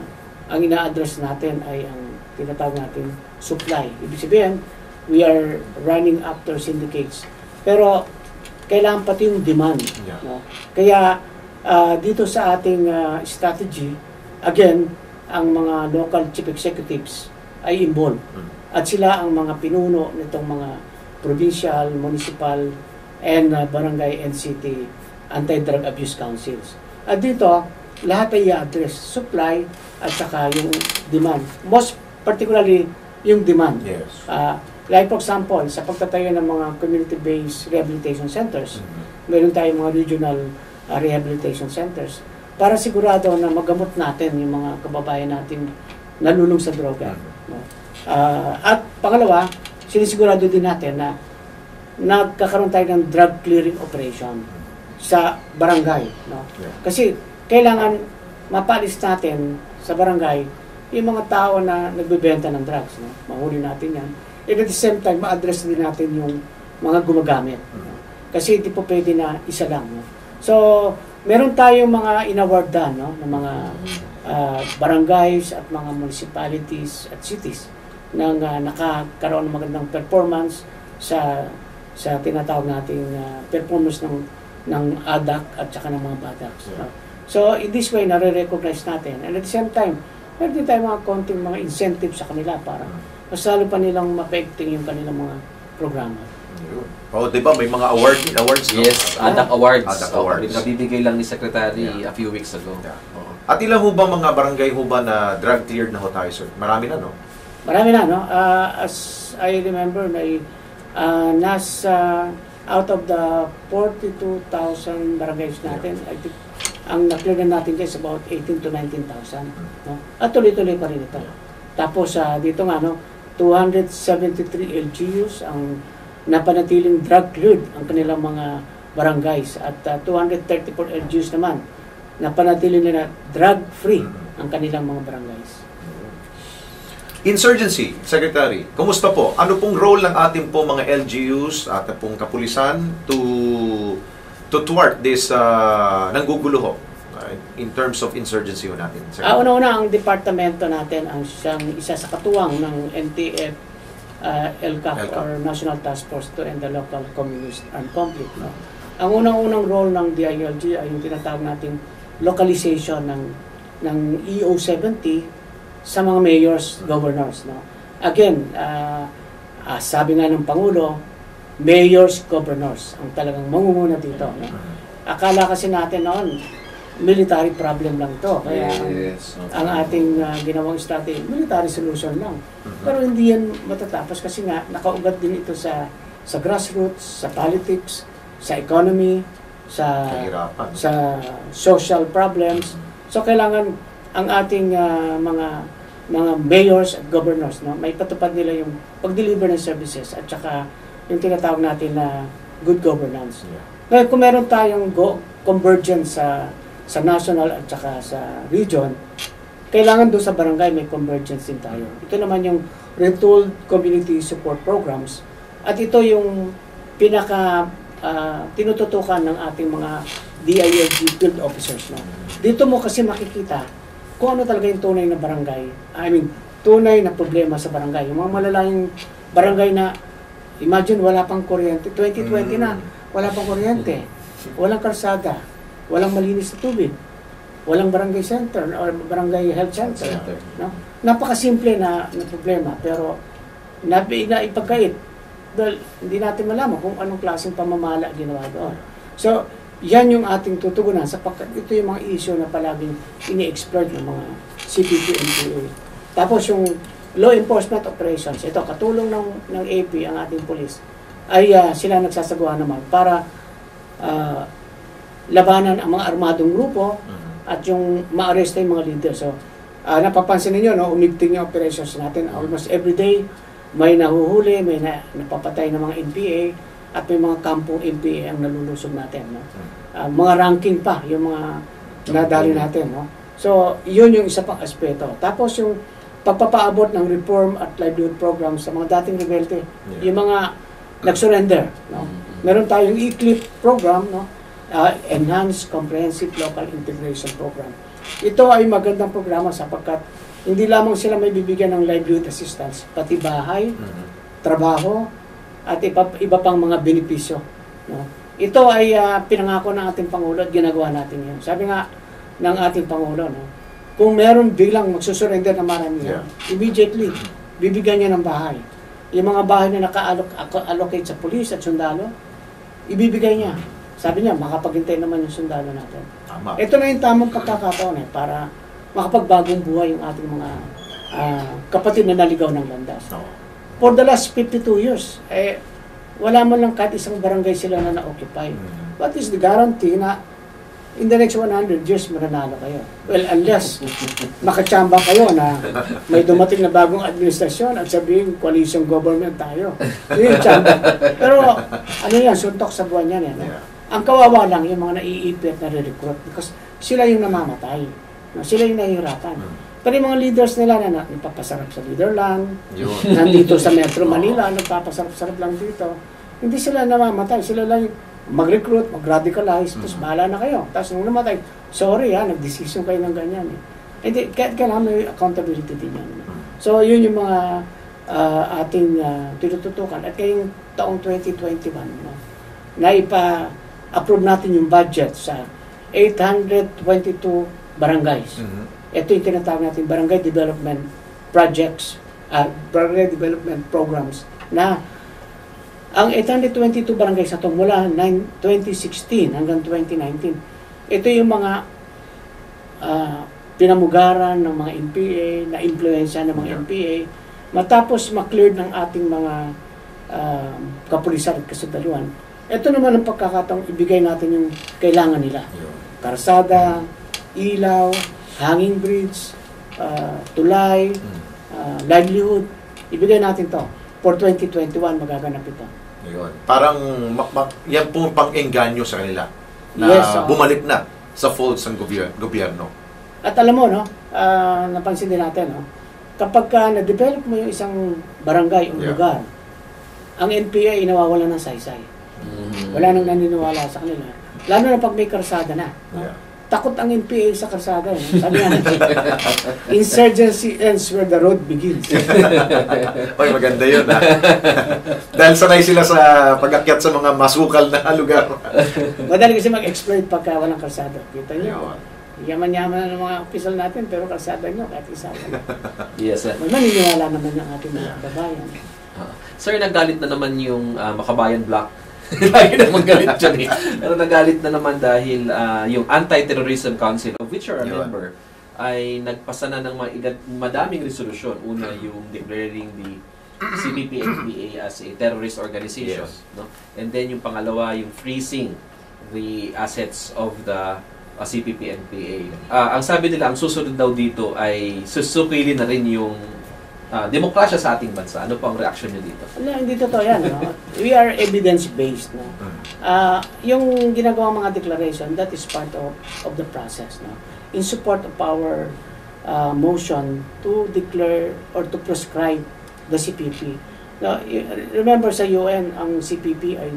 ang ina-address natin ay ang tinatawag natin supply. Ibig sabihin, we are running after syndicates. Pero kailangan pati yung demand. Yeah. No? Kaya dito sa ating strategy, again, ang mga local chief executives ay involved. At sila ang mga pinuno nitong mga provincial, municipal, and barangay and city anti-drug abuse councils. At dito, lahat ay i-address supply at saka yung demand. Most particularly, yung demand. Yes. Like for example, sa pagtatayo ng mga community-based rehabilitation centers, meron tayong mga regional rehabilitation centers para sigurado na magamot natin yung mga kababayan natin nalulung sa droga. No? At pangalawa, sinisigurado din natin na nagkakaroon tayo ng drug clearing operation sa barangay. No? Kasi kailangan mapalis natin sa barangay yung mga tao na nagbebenta ng drugs. No? Mahuli natin yan. And at the same time, ma-address din natin yung mga gumagamit. No? Kasi hindi po pwede na isa lang. No? So, meron tayong mga in-awardan, no? Ng mga barangays at mga municipalities at cities na nakakaroon ng magandang performance sa tinatawag nating performance ng ADAC at saka ng mga BADACs. No? So, in this way, nare-recognize natin. And at the same time, meron din tayo mga konting mga incentives sa kanila para mas lalo pa nilang mapaigting yung kanilang mga programa. Di ba may mga awards? No? Yes, ADAC Awards. ADAC Awards. Nabibigay lang ni Secretary a few weeks ago. At ilan ho ba mga barangay ho ba na drug cleared na ho tayo, sir? Marami na, no? Marami na, no? As I remember, nasa out of the 42,000 barangays natin, I think ang na-clear na natin is about 18 to 19,000. No? At tuloy-tuloy pa rin ito. Tapos dito nga, no, 273 LGUs ang napanatiling drug cleared ang kanilang mga barangays at 234 LGUs naman napanatiling nila drug-free ang kanilang mga barangays. Insurgency, Secretary, kumusta po? Ano pong role ng ating po mga LGUs at pong kapulisan to thwart this nanggugulo ho in terms of insurgency ho natin? Una-una, ang departamento natin ang siyang isa sa katuwang ng NTF, LCAC or National Task Force to End the Local Communist Armed Conflict. No? Ang unang-unang role ng DILG ay yung tinatawag nating localization ng EO70 sa mga mayors, governors. No? Again, sabi nga ng Pangulo, mayors, governors ang talagang mangunguna dito. No? Akala kasi natin noon, military problem lang to. Kaya ang ating ginawang strategy, military solution lang. Pero hindi yan matatapos kasi nga nakaugat din ito sa grassroots, sa politics, sa economy, sa social problems. So kailangan ang ating mga mayors at governors, no, may patupad nila yung pag-deliver ng services at saka yung tinatawag natin na good governance. Ngayon, kung meron tayong convergence sa national at saka sa region, kailangan doon sa barangay may convergence din tayo. Ito naman yung retooled community support programs at ito yung pinaka tinututukan ng ating mga DILG field officers. No? Dito mo kasi makikita kung ano talaga yung tunay na barangay. Tunay na problema sa barangay. Yung mga malalayong barangay na, imagine, wala pang kuryente. 2020 na, wala pang kuryente. Walang kalsada. Walang malinis na tubig. Walang barangay center or barangay health center. No? Napakasimple na problema. Pero, naipagkait. Dahil hindi natin malaman kung anong klaseng pamamala ginawa doon. So, yan yung ating tutugunan sapagkat ito yung mga issue na palaging ini-exploit ng mga CPP NPA. Tapos yung law enforcement operations, ito, katulong ng AP, ang ating police, ay sila nagsasagawa naman para labanan ang mga armadong grupo at yung ma-arresta yung mga leader. So, napapansin ninyo, no, umigting yung operations natin. Almost every day, may nahuhuli, may napapatay ng mga NPA, at may mga kampong NPA ang nalulusog natin. No? Mga ranking pa, yung mga nadali natin. No? So, yun yung isa pang aspeto. Tapos yung pagpapaabot ng reform at livelihood programs sa mga dating rebelde, yung mga nag-surrender. No? Meron tayong ECLIP program, no? Enhanced Comprehensive Local Integration Program. Ito ay magandang programa sapagkat hindi lamang sila may bibigyan ng livelihood assistance, pati bahay, trabaho, at iba pang mga benepisyo. No? Ito ay pinangako ng ating Pangulo at ginagawa natin yan. Sabi nga ng ating Pangulo, no? Kung meron biglang magsusurrender na marami, immediately, bibigyan niya ng bahay. Yung mga bahay na naka-allocate sa police at sundalo, ibibigay niya. Sabi niya, makapaghintay naman yung sundalo natin. Tama. Ito na yung tamang pagkakataon para makapagbagong buhay yung ating mga kapatid na naligaw ng landas. No. For the last 52 years, wala man lang kahit isang barangay sila na na-occupy. What is the guarantee na in the next 100 years mananalo kayo? Well, unless makachamba kayo na may dumating na bagong administrasyon at sabihin coalition government tayo. Yun yung chamba. Pero ano yan, suntok sa buwan yan. Yeah. Ang kawawa lang yung mga naiipit na re-recruit because sila yung namamatay. No? Sila yung nahihirapan. Pero yung mga leaders nila na nagpapasarap sa Leaderland, nandito sa Metro Manila, nagpapasarap-sarap lang dito. Hindi sila namamatay. Sila lang mag-recruit, mag-radicalize, tapos bahala na kayo. Tapos nung namatay, sorry nag-decision kayo ng ganyan. Hindi, kailangan may accountability din yan. So, yun yung mga ating tinututukan. At kayong taong 2021, no, na ipa-approve natin yung budget sa 822 barangays. Ito yung tinatawag natin barangay development projects, barangay development programs na ang 822 barangays na ito mula 2016 hanggang 2019, ito yung mga pinamugaran ng mga NPA, na impluensya ng mga NPA, matapos ma-clear ng ating mga kapulisan at kasundaluhan. Ito naman ang pagkakataong ibigay natin yung kailangan nila. Karsada, ilaw, hanging bridge, tulay, livelihood. Ibigay natin to. For 2021, magaganap ito. Ayun. Parang yan po pang-engganyo sa kanila na bumalik na sa folds ng gobyerno. At alam mo, no, napansin din natin, no, kapag na-develop mo yung isang barangay o lugar, ang NPA inawawala ng saysay. Wala nang naniniwala sa kanila. Lalo na pag may karsada na. No? Takot ang NPA sa karsada. Sabi nga, insurgency ends where the road begins. Oy, maganda yun, ha? Dahil sanay sila sa pag-akyat sa mga masukal na lugar. Madali kasi mag-exploit pagka walang karsada. Kita nyo, yaman-yaman na ng mga opisyal natin, pero karsada nyo, kahit isa. Yes, sir. Maniniwala naman ng ating mga kababayan. Sir, nagalit na naman yung Makabayan Block. Lagi naman galit dyan eh. Pero nagalit na naman dahil yung Anti-Terrorism Council, of which you're a member, ay nagpasa na ng madaming resolusyon. Una, yung declaring the CPP-NPA as a terrorist organization. No? And then yung pangalawa, yung freezing the assets of the CPP-NPA. Ang sabi nila, ang susunod daw dito ay susukilin na rin yung demokrasya sa ating bansa. Ano po ang reaction niyo dito? Wala, hindi totoo yan. No? We are evidence-based. No? Yung ginagawang mga declaration, that is part of the process. No? In support of our motion to declare or to prescribe the CPP. Now, remember sa UN, ang CPP ay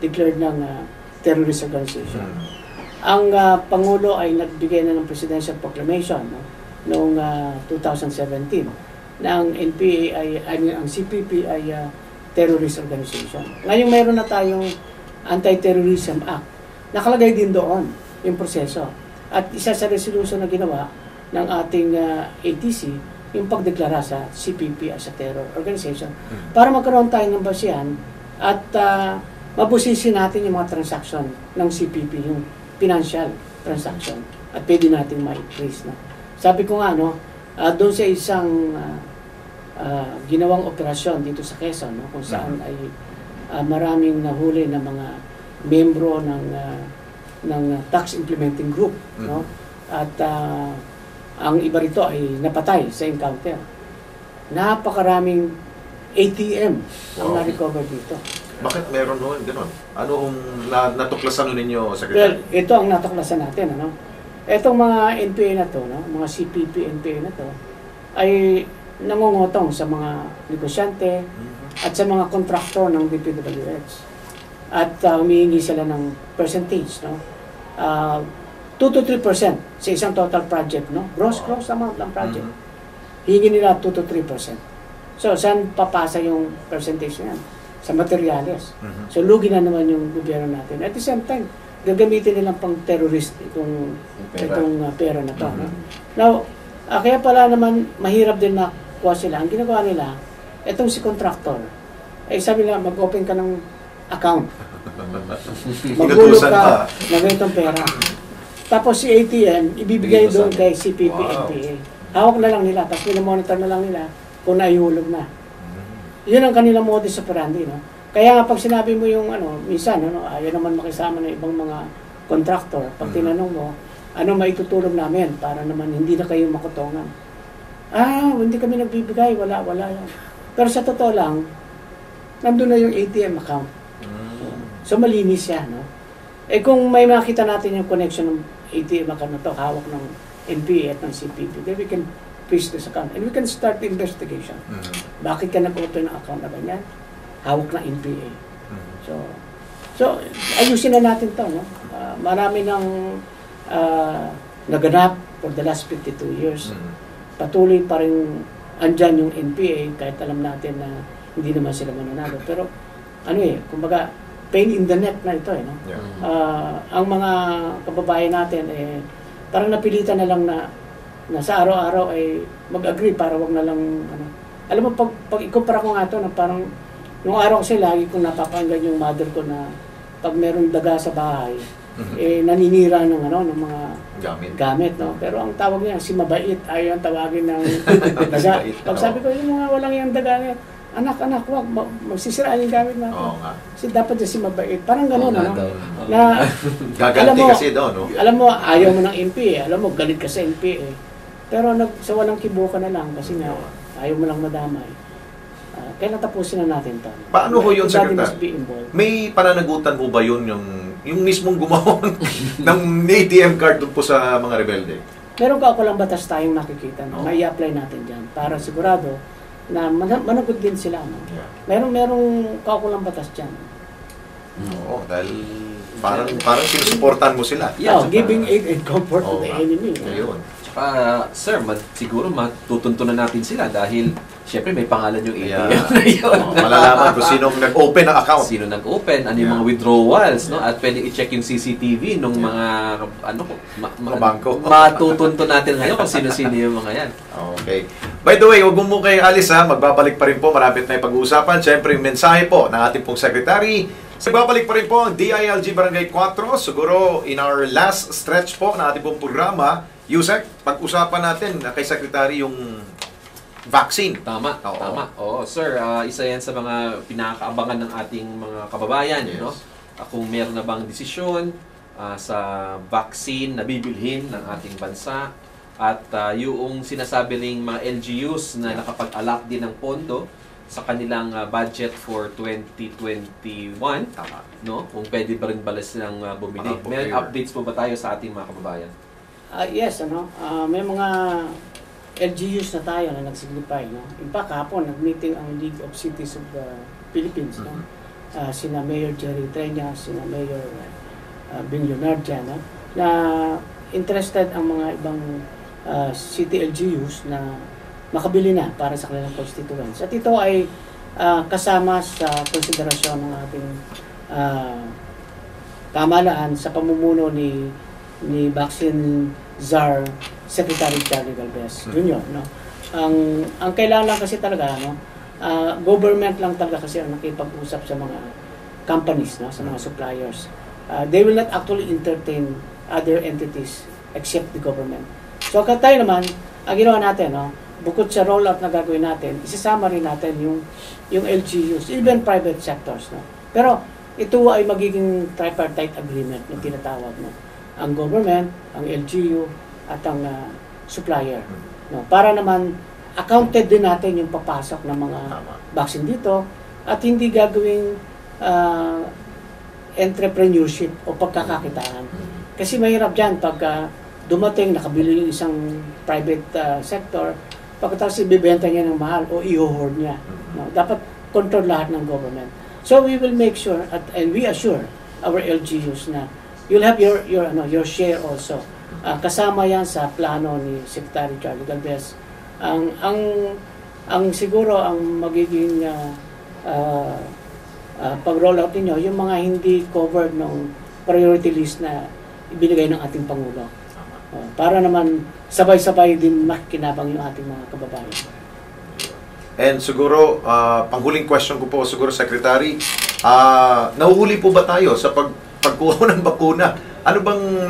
declared ng terrorist organization. Ang Pangulo ay nagbigay na ng Presidential Proclamation, no? Noong 2017 na ang NPA ang CPP ay terrorist organization. Ngayon mayroon na tayong Anti-Terrorism Act. Nakalagay din doon yung proseso. At isa sa resolution na ginawa ng ating ATC, yung pagdeklara sa CPP as a terror organization para magkaroon tayo ng basihan at mabusisi natin yung mga transaction ng CPP, yung financial transaction, at pwede natin ma-increase na. Sabi ko nga, doon sa isang ginawang operasyon dito sa Quezon, kung saan ay maraming nahuli na mga membro ng tax implementing group, no? At ang iba rito ay napatay sa encounter. Napakaraming ATM ang Wow. na-recover dito. Bakit meron noon gano'n? Ano ang natuklasan nun ninyo, Well, Secretary? ito ang natuklasan natin, ano? Itong mga NPA na to, no? Mga CPP NPA na to, ay nangungutong sa mga negosyante at sa mga kontraktor ng DPWH. At humihingi sila ng percentage, no? 2 to 3% sa isang total project, no? Gross amount ng project. Hingi nila 2 to 3%. So, saan papasa yung percentage na yan? Sa materyales. So, lugi na naman yung gobyerno natin. At the same time, gagamitin nilang pang terrorist itong pera na to. No? Now, kaya pala naman mahirap din makuha sila. Ang ginagawa nila, itong si contractor, ay sabi nila, mag-open ka ng account. Magbulog Inutusan ka pa. na ganitong pera. Tapos si ATM, ibibigay Inutusan. doon kay CPP, Wow. NPA. Hawak na lang nila, tapos minamonitor na lang nila kung naihulog na. Yun ang kanilang modus operandi, no? Kaya nga pag sinabi mo yung minsan, ayaw naman makisama ng ibang mga contractor. Pag tinanong mo, ano maitutulong namin para naman hindi na kayo makutongan. Hindi kami nagbibigay, wala yan. Pero sa totoo lang, nandun na yung ATM account. So malinis siya, no? Kung may makita natin yung connection ng ATM account na to, hawak ng NPA at ng CPP, then we can freeze this account and we can start the investigation. Bakit ka nag-open ng account na ganyan? Hawak ng NPA. So ayusin na natin to, no? Marami ng naganap for the last 52 years. Patuloy pa rin andyan yung NPA kahit alam natin na hindi naman sila mananalo. Pero kumbaga pain in the neck na ito, no? Ang mga kababayan natin parang napilitan na lang na sa araw-araw ay mag-agree para wag na lang Alam mo, pag ikumpara ko nga ito, na parang nung araw kasi lagi kong napapanggan yung mother ko na pag merong daga sa bahay, naninira ng mga gamit, no? Pero ang tawag niya, si mabait, ayaw ang tawagin ng daga. Pag sabi ko, yung mga walang yung daga niya, anak, wag, magsisiraan yung gamit natin. Oo nga. Kasi dapat siya si mabait. Parang gano'n, ano? Oo. Na, Gaganti mo, kasi daw, no? alam mo, ayaw mo ng NPA, alam mo, galit ka sa NPA. Pero sa walang kibuka na lang, kasi nga, ayaw mo lang madamay. Kaya natapusin na natin ito. Paano ho yun, Everybody Secretary? must be involved. May pananagutan po ba yun yung mismong gumawa ng ATM card doon po sa mga rebelde? Meron ka ako lang batas tayong nakikita, no? Oo. May apply natin dyan para sigurado na managot din sila. No? Yeah. Merong kaukulang batas dyan. Oo, dahil parang sinusuportan mo sila. Yeah, Giving aid and comfort to Oo the nga. enemy. Ayun. Sir, siguro matutuntunan natin sila dahil syempre may pangalan yung ATM Yeah. na yun. Malalaman kung sinong nag-open ng account. Sino nag-open, ano yung Yeah. mga withdrawals, no? At pwede i-check yung CCTV nung mga Mga bangko. matutunto natin ngayon kung sino-sino yung mga yan. Okay. By the way, huwag mo kayo alis ha. Magbabalik pa rin po. Marapit na yung pag-uusapan. Siyempre, yung mensahe po ng ating pong secretary. Magbabalik pa rin po ang DILG Barangay 4. Siguro, in our last stretch po ng ating pong programa, Yusek, pag-usapan natin kay secretary yung vaccine. Tama, Oo. tama. Oo, sir, isa yan sa mga pinakaabangan ng ating mga kababayan, Yes. no? Kung meron na bang desisyon sa vaccine na bibilhin ng ating bansa at yung sinasabi ring mga LGUs na nakapag-allot din ng pondo sa kanilang budget for 2021, Tama. no? Kung pwede ba rin silang bumili. Mga May procure. updates po ba tayo sa ating mga kababayan? Yes, may mga LGUs na tayo na nagsignify, no? In fact, kahapon, nag-meeting ang League of Cities of the Philippines, no? Sina Mayor Jerry Treñas, sina Mayor Ben Leonardia, no? Na interested ang mga ibang city LGUs na makabili na para sa kanilang constituents. At ito ay kasama sa konsiderasyon ng ating pamahalaan sa pamumuno ni Vaccine Czar Secretary Charlie Galvez Jr. No? Ang kailangan lang kasi talaga, no? Government lang talaga kasi ang nakipag-usap sa mga companies, no? Sa mga suppliers. They will not actually entertain other entities except the government. So tayo naman, ang ginawa natin, no? Bukod sa rollout na gagawin natin, isasama rin natin yung LGUs, even private sectors, no? Pero ito ay magiging tripartite agreement na tinatawag, no? Ang government, ang LGU, at ang supplier. No? Para naman accounted din natin yung papasok ng mga vaccine dito at hindi gagawing entrepreneurship o pagkakakitaan. Kasi mahirap dyan pag dumating, nakabili yung isang private sector, pagkatapos ibibenta niya ng mahal o i-hoard niya. No? Dapat control lahat ng government. So we will make sure and we assure our LGUs na you'll have your share also. Kasama yan sa plano ni Secretary Charlie Galvez. Ang siguro ang magiging pag-rollout ninyo, yung mga hindi covered ng priority list na ibinigay ng ating Pangulo. Para naman sabay-sabay din makikinabang yung ating mga kababayan. And siguro, panghuling question ko po, siguro, Secretary, nahuhuli po ba tayo sa pagkuha ng bakuna? Ano bang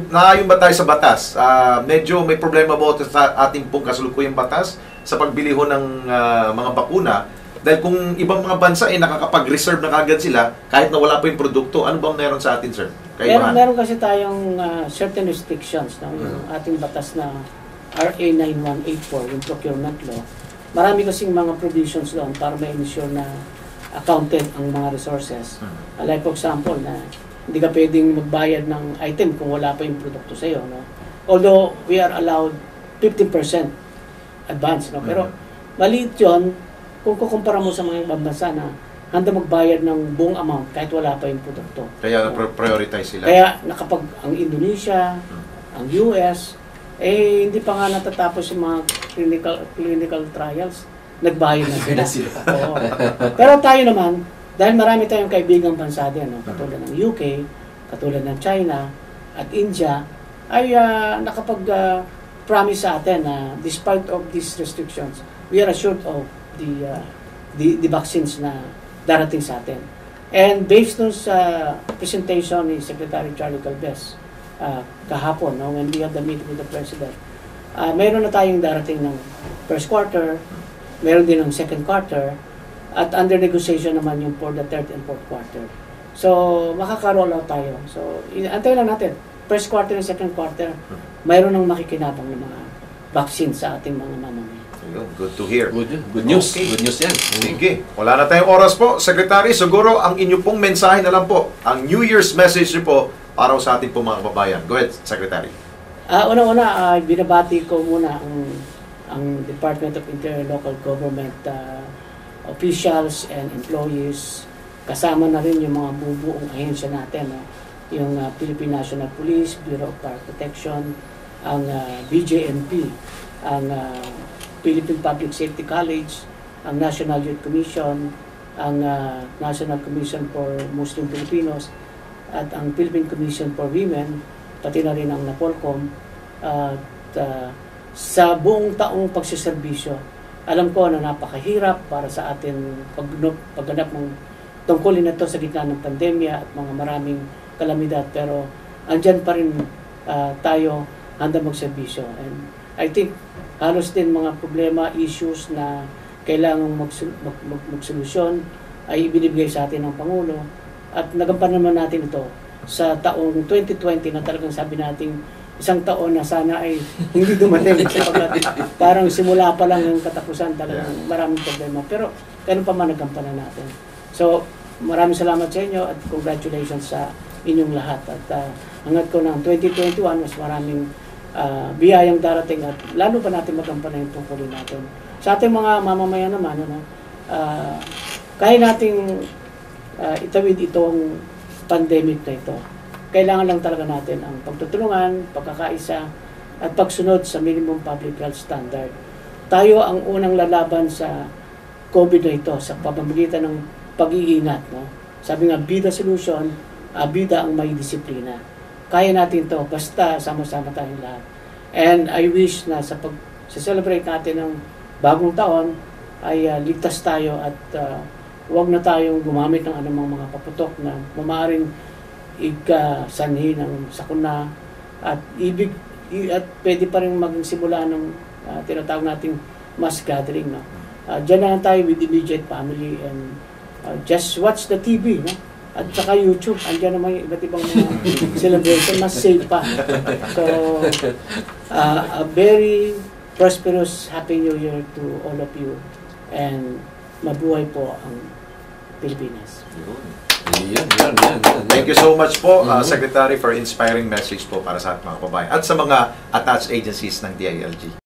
naayon ba tayo sa batas? Medyo may problema ba sa ating pong kasalukuyang batas sa pagbili ho ng mga bakuna? Dahil kung ibang mga bansa nakakapag-reserve na kagad sila kahit na wala pa yung produkto, ano bang meron sa atin, sir? Meron kasi tayong certain restrictions, no? Yung ating batas na RA 9184, yung procurement law. Marami kasing mga provisions doon para ma-ensure na accounted ang mga resources. Like for example, na hindi ka pwedeng magbayad ng item kung wala pa yung produkto sa iyo, no? Although we are allowed 15% advance, no? Pero maliit 'yon kung kukumpara mo sa mga ibang bansa na handa magbayad ng buong amount kahit wala pa yung produkto. Kaya prioritize sila. Kaya nakapag ang Indonesia, ang US, hindi pa nga natatapos yung mga clinical trials, nagbayad na sila. Oo. Pero tayo naman, dahil marami tayong kaibigang bansa din, no? Katulad ng UK, katulad ng China, at India, ay nakapag-promise sa atin na despite of these restrictions, we are assured of the vaccines na darating sa atin. And based on sa presentation ni Secretary Charlie Galvez kahapon, no, when we had the meeting with the President, mayroon na tayong darating ng first quarter, mayroon din ng second quarter, at under negotiation naman yung for the third and fourth quarter. So, makaka-roll out tayo. So, antayin lang natin. First quarter and second quarter, mayroon ng makikinabang ng mga vaccine sa ating mga mamamayan. Good to hear. Good news. Okay. Good news yan. Sige. Wala na tayong oras po. Secretary, siguro ang inyo pong mensahe na lang po, ang New Year's message niyo po para sa ating po mga kababayan. Go ahead, Secretary. Una-una, binabati ko muna ang Department of Interior Local Government officials and employees. Kasama na rin yung mga bubuong ahensya natin, no? Yung Philippine National Police, Bureau of Fire Protection, ang BJNP, ang Philippine Public Safety College, ang National Youth Commission, ang National Commission for Muslim Filipinos, at ang Philippine Commission for Women, pati na rin ang NAPOLCOM. Sa buong taong pagsiservisyo, alam ko na napakahirap para sa atin pagganap ng tungkulin na ito sa gitna ng pandemya at mga maraming kalamidad, pero andyan pa rin tayo handa magserbisyo. And I think halos din mga problema, issues na kailangang magsolusyon ay ibinibigay sa atin ng Pangulo, at nagampanan naman natin ito sa taong 2020 na talagang sabi natin isang taon na sana ay hindi dumating sapagkat parang simula pa lang yung katapusan, talagang maraming problema, pero ganun pa man nagampanan natin. So maraming salamat sa inyo at congratulations sa inyong lahat, at hangad ko ng 2021 mas maraming biyayang darating at lalo pa natin magampanan yung tungkulin natin. Sa ating mga mamamayan naman, kaya nating itawid itong pandemic na ito. Kailangan lang talaga natin ang pagtutulungan, pagkakaisa, at pagsunod sa minimum public health standard. Tayo ang unang lalaban sa COVID na ito sa pamamagitan ng pag-iingat. No? Sabi nga, be the solution, bida ang may disiplina. Kaya natin to basta sama-sama tayong lahat. And I wish na sa pag-celebrate natin ng bagong taon ay ligtas tayo at huwag na tayong gumamit ng anumang mga paputok na mamaaring ikasanhi ng sakuna at at pwede pa rin magsimula ng tinatawag nating mass gathering. No? Diyan na lang tayo with immediate family and just watch the TV. No? At saka YouTube, andyan naman yung iba't ibang mga celebration, mas safe pa. So, a very prosperous Happy New Year to all of you. And mabuhay po ang Pilipinas. Yan. Thank you so much po, Secretary, for inspiring message po para sa ating mga kababayan at sa mga attached agencies ng DILG.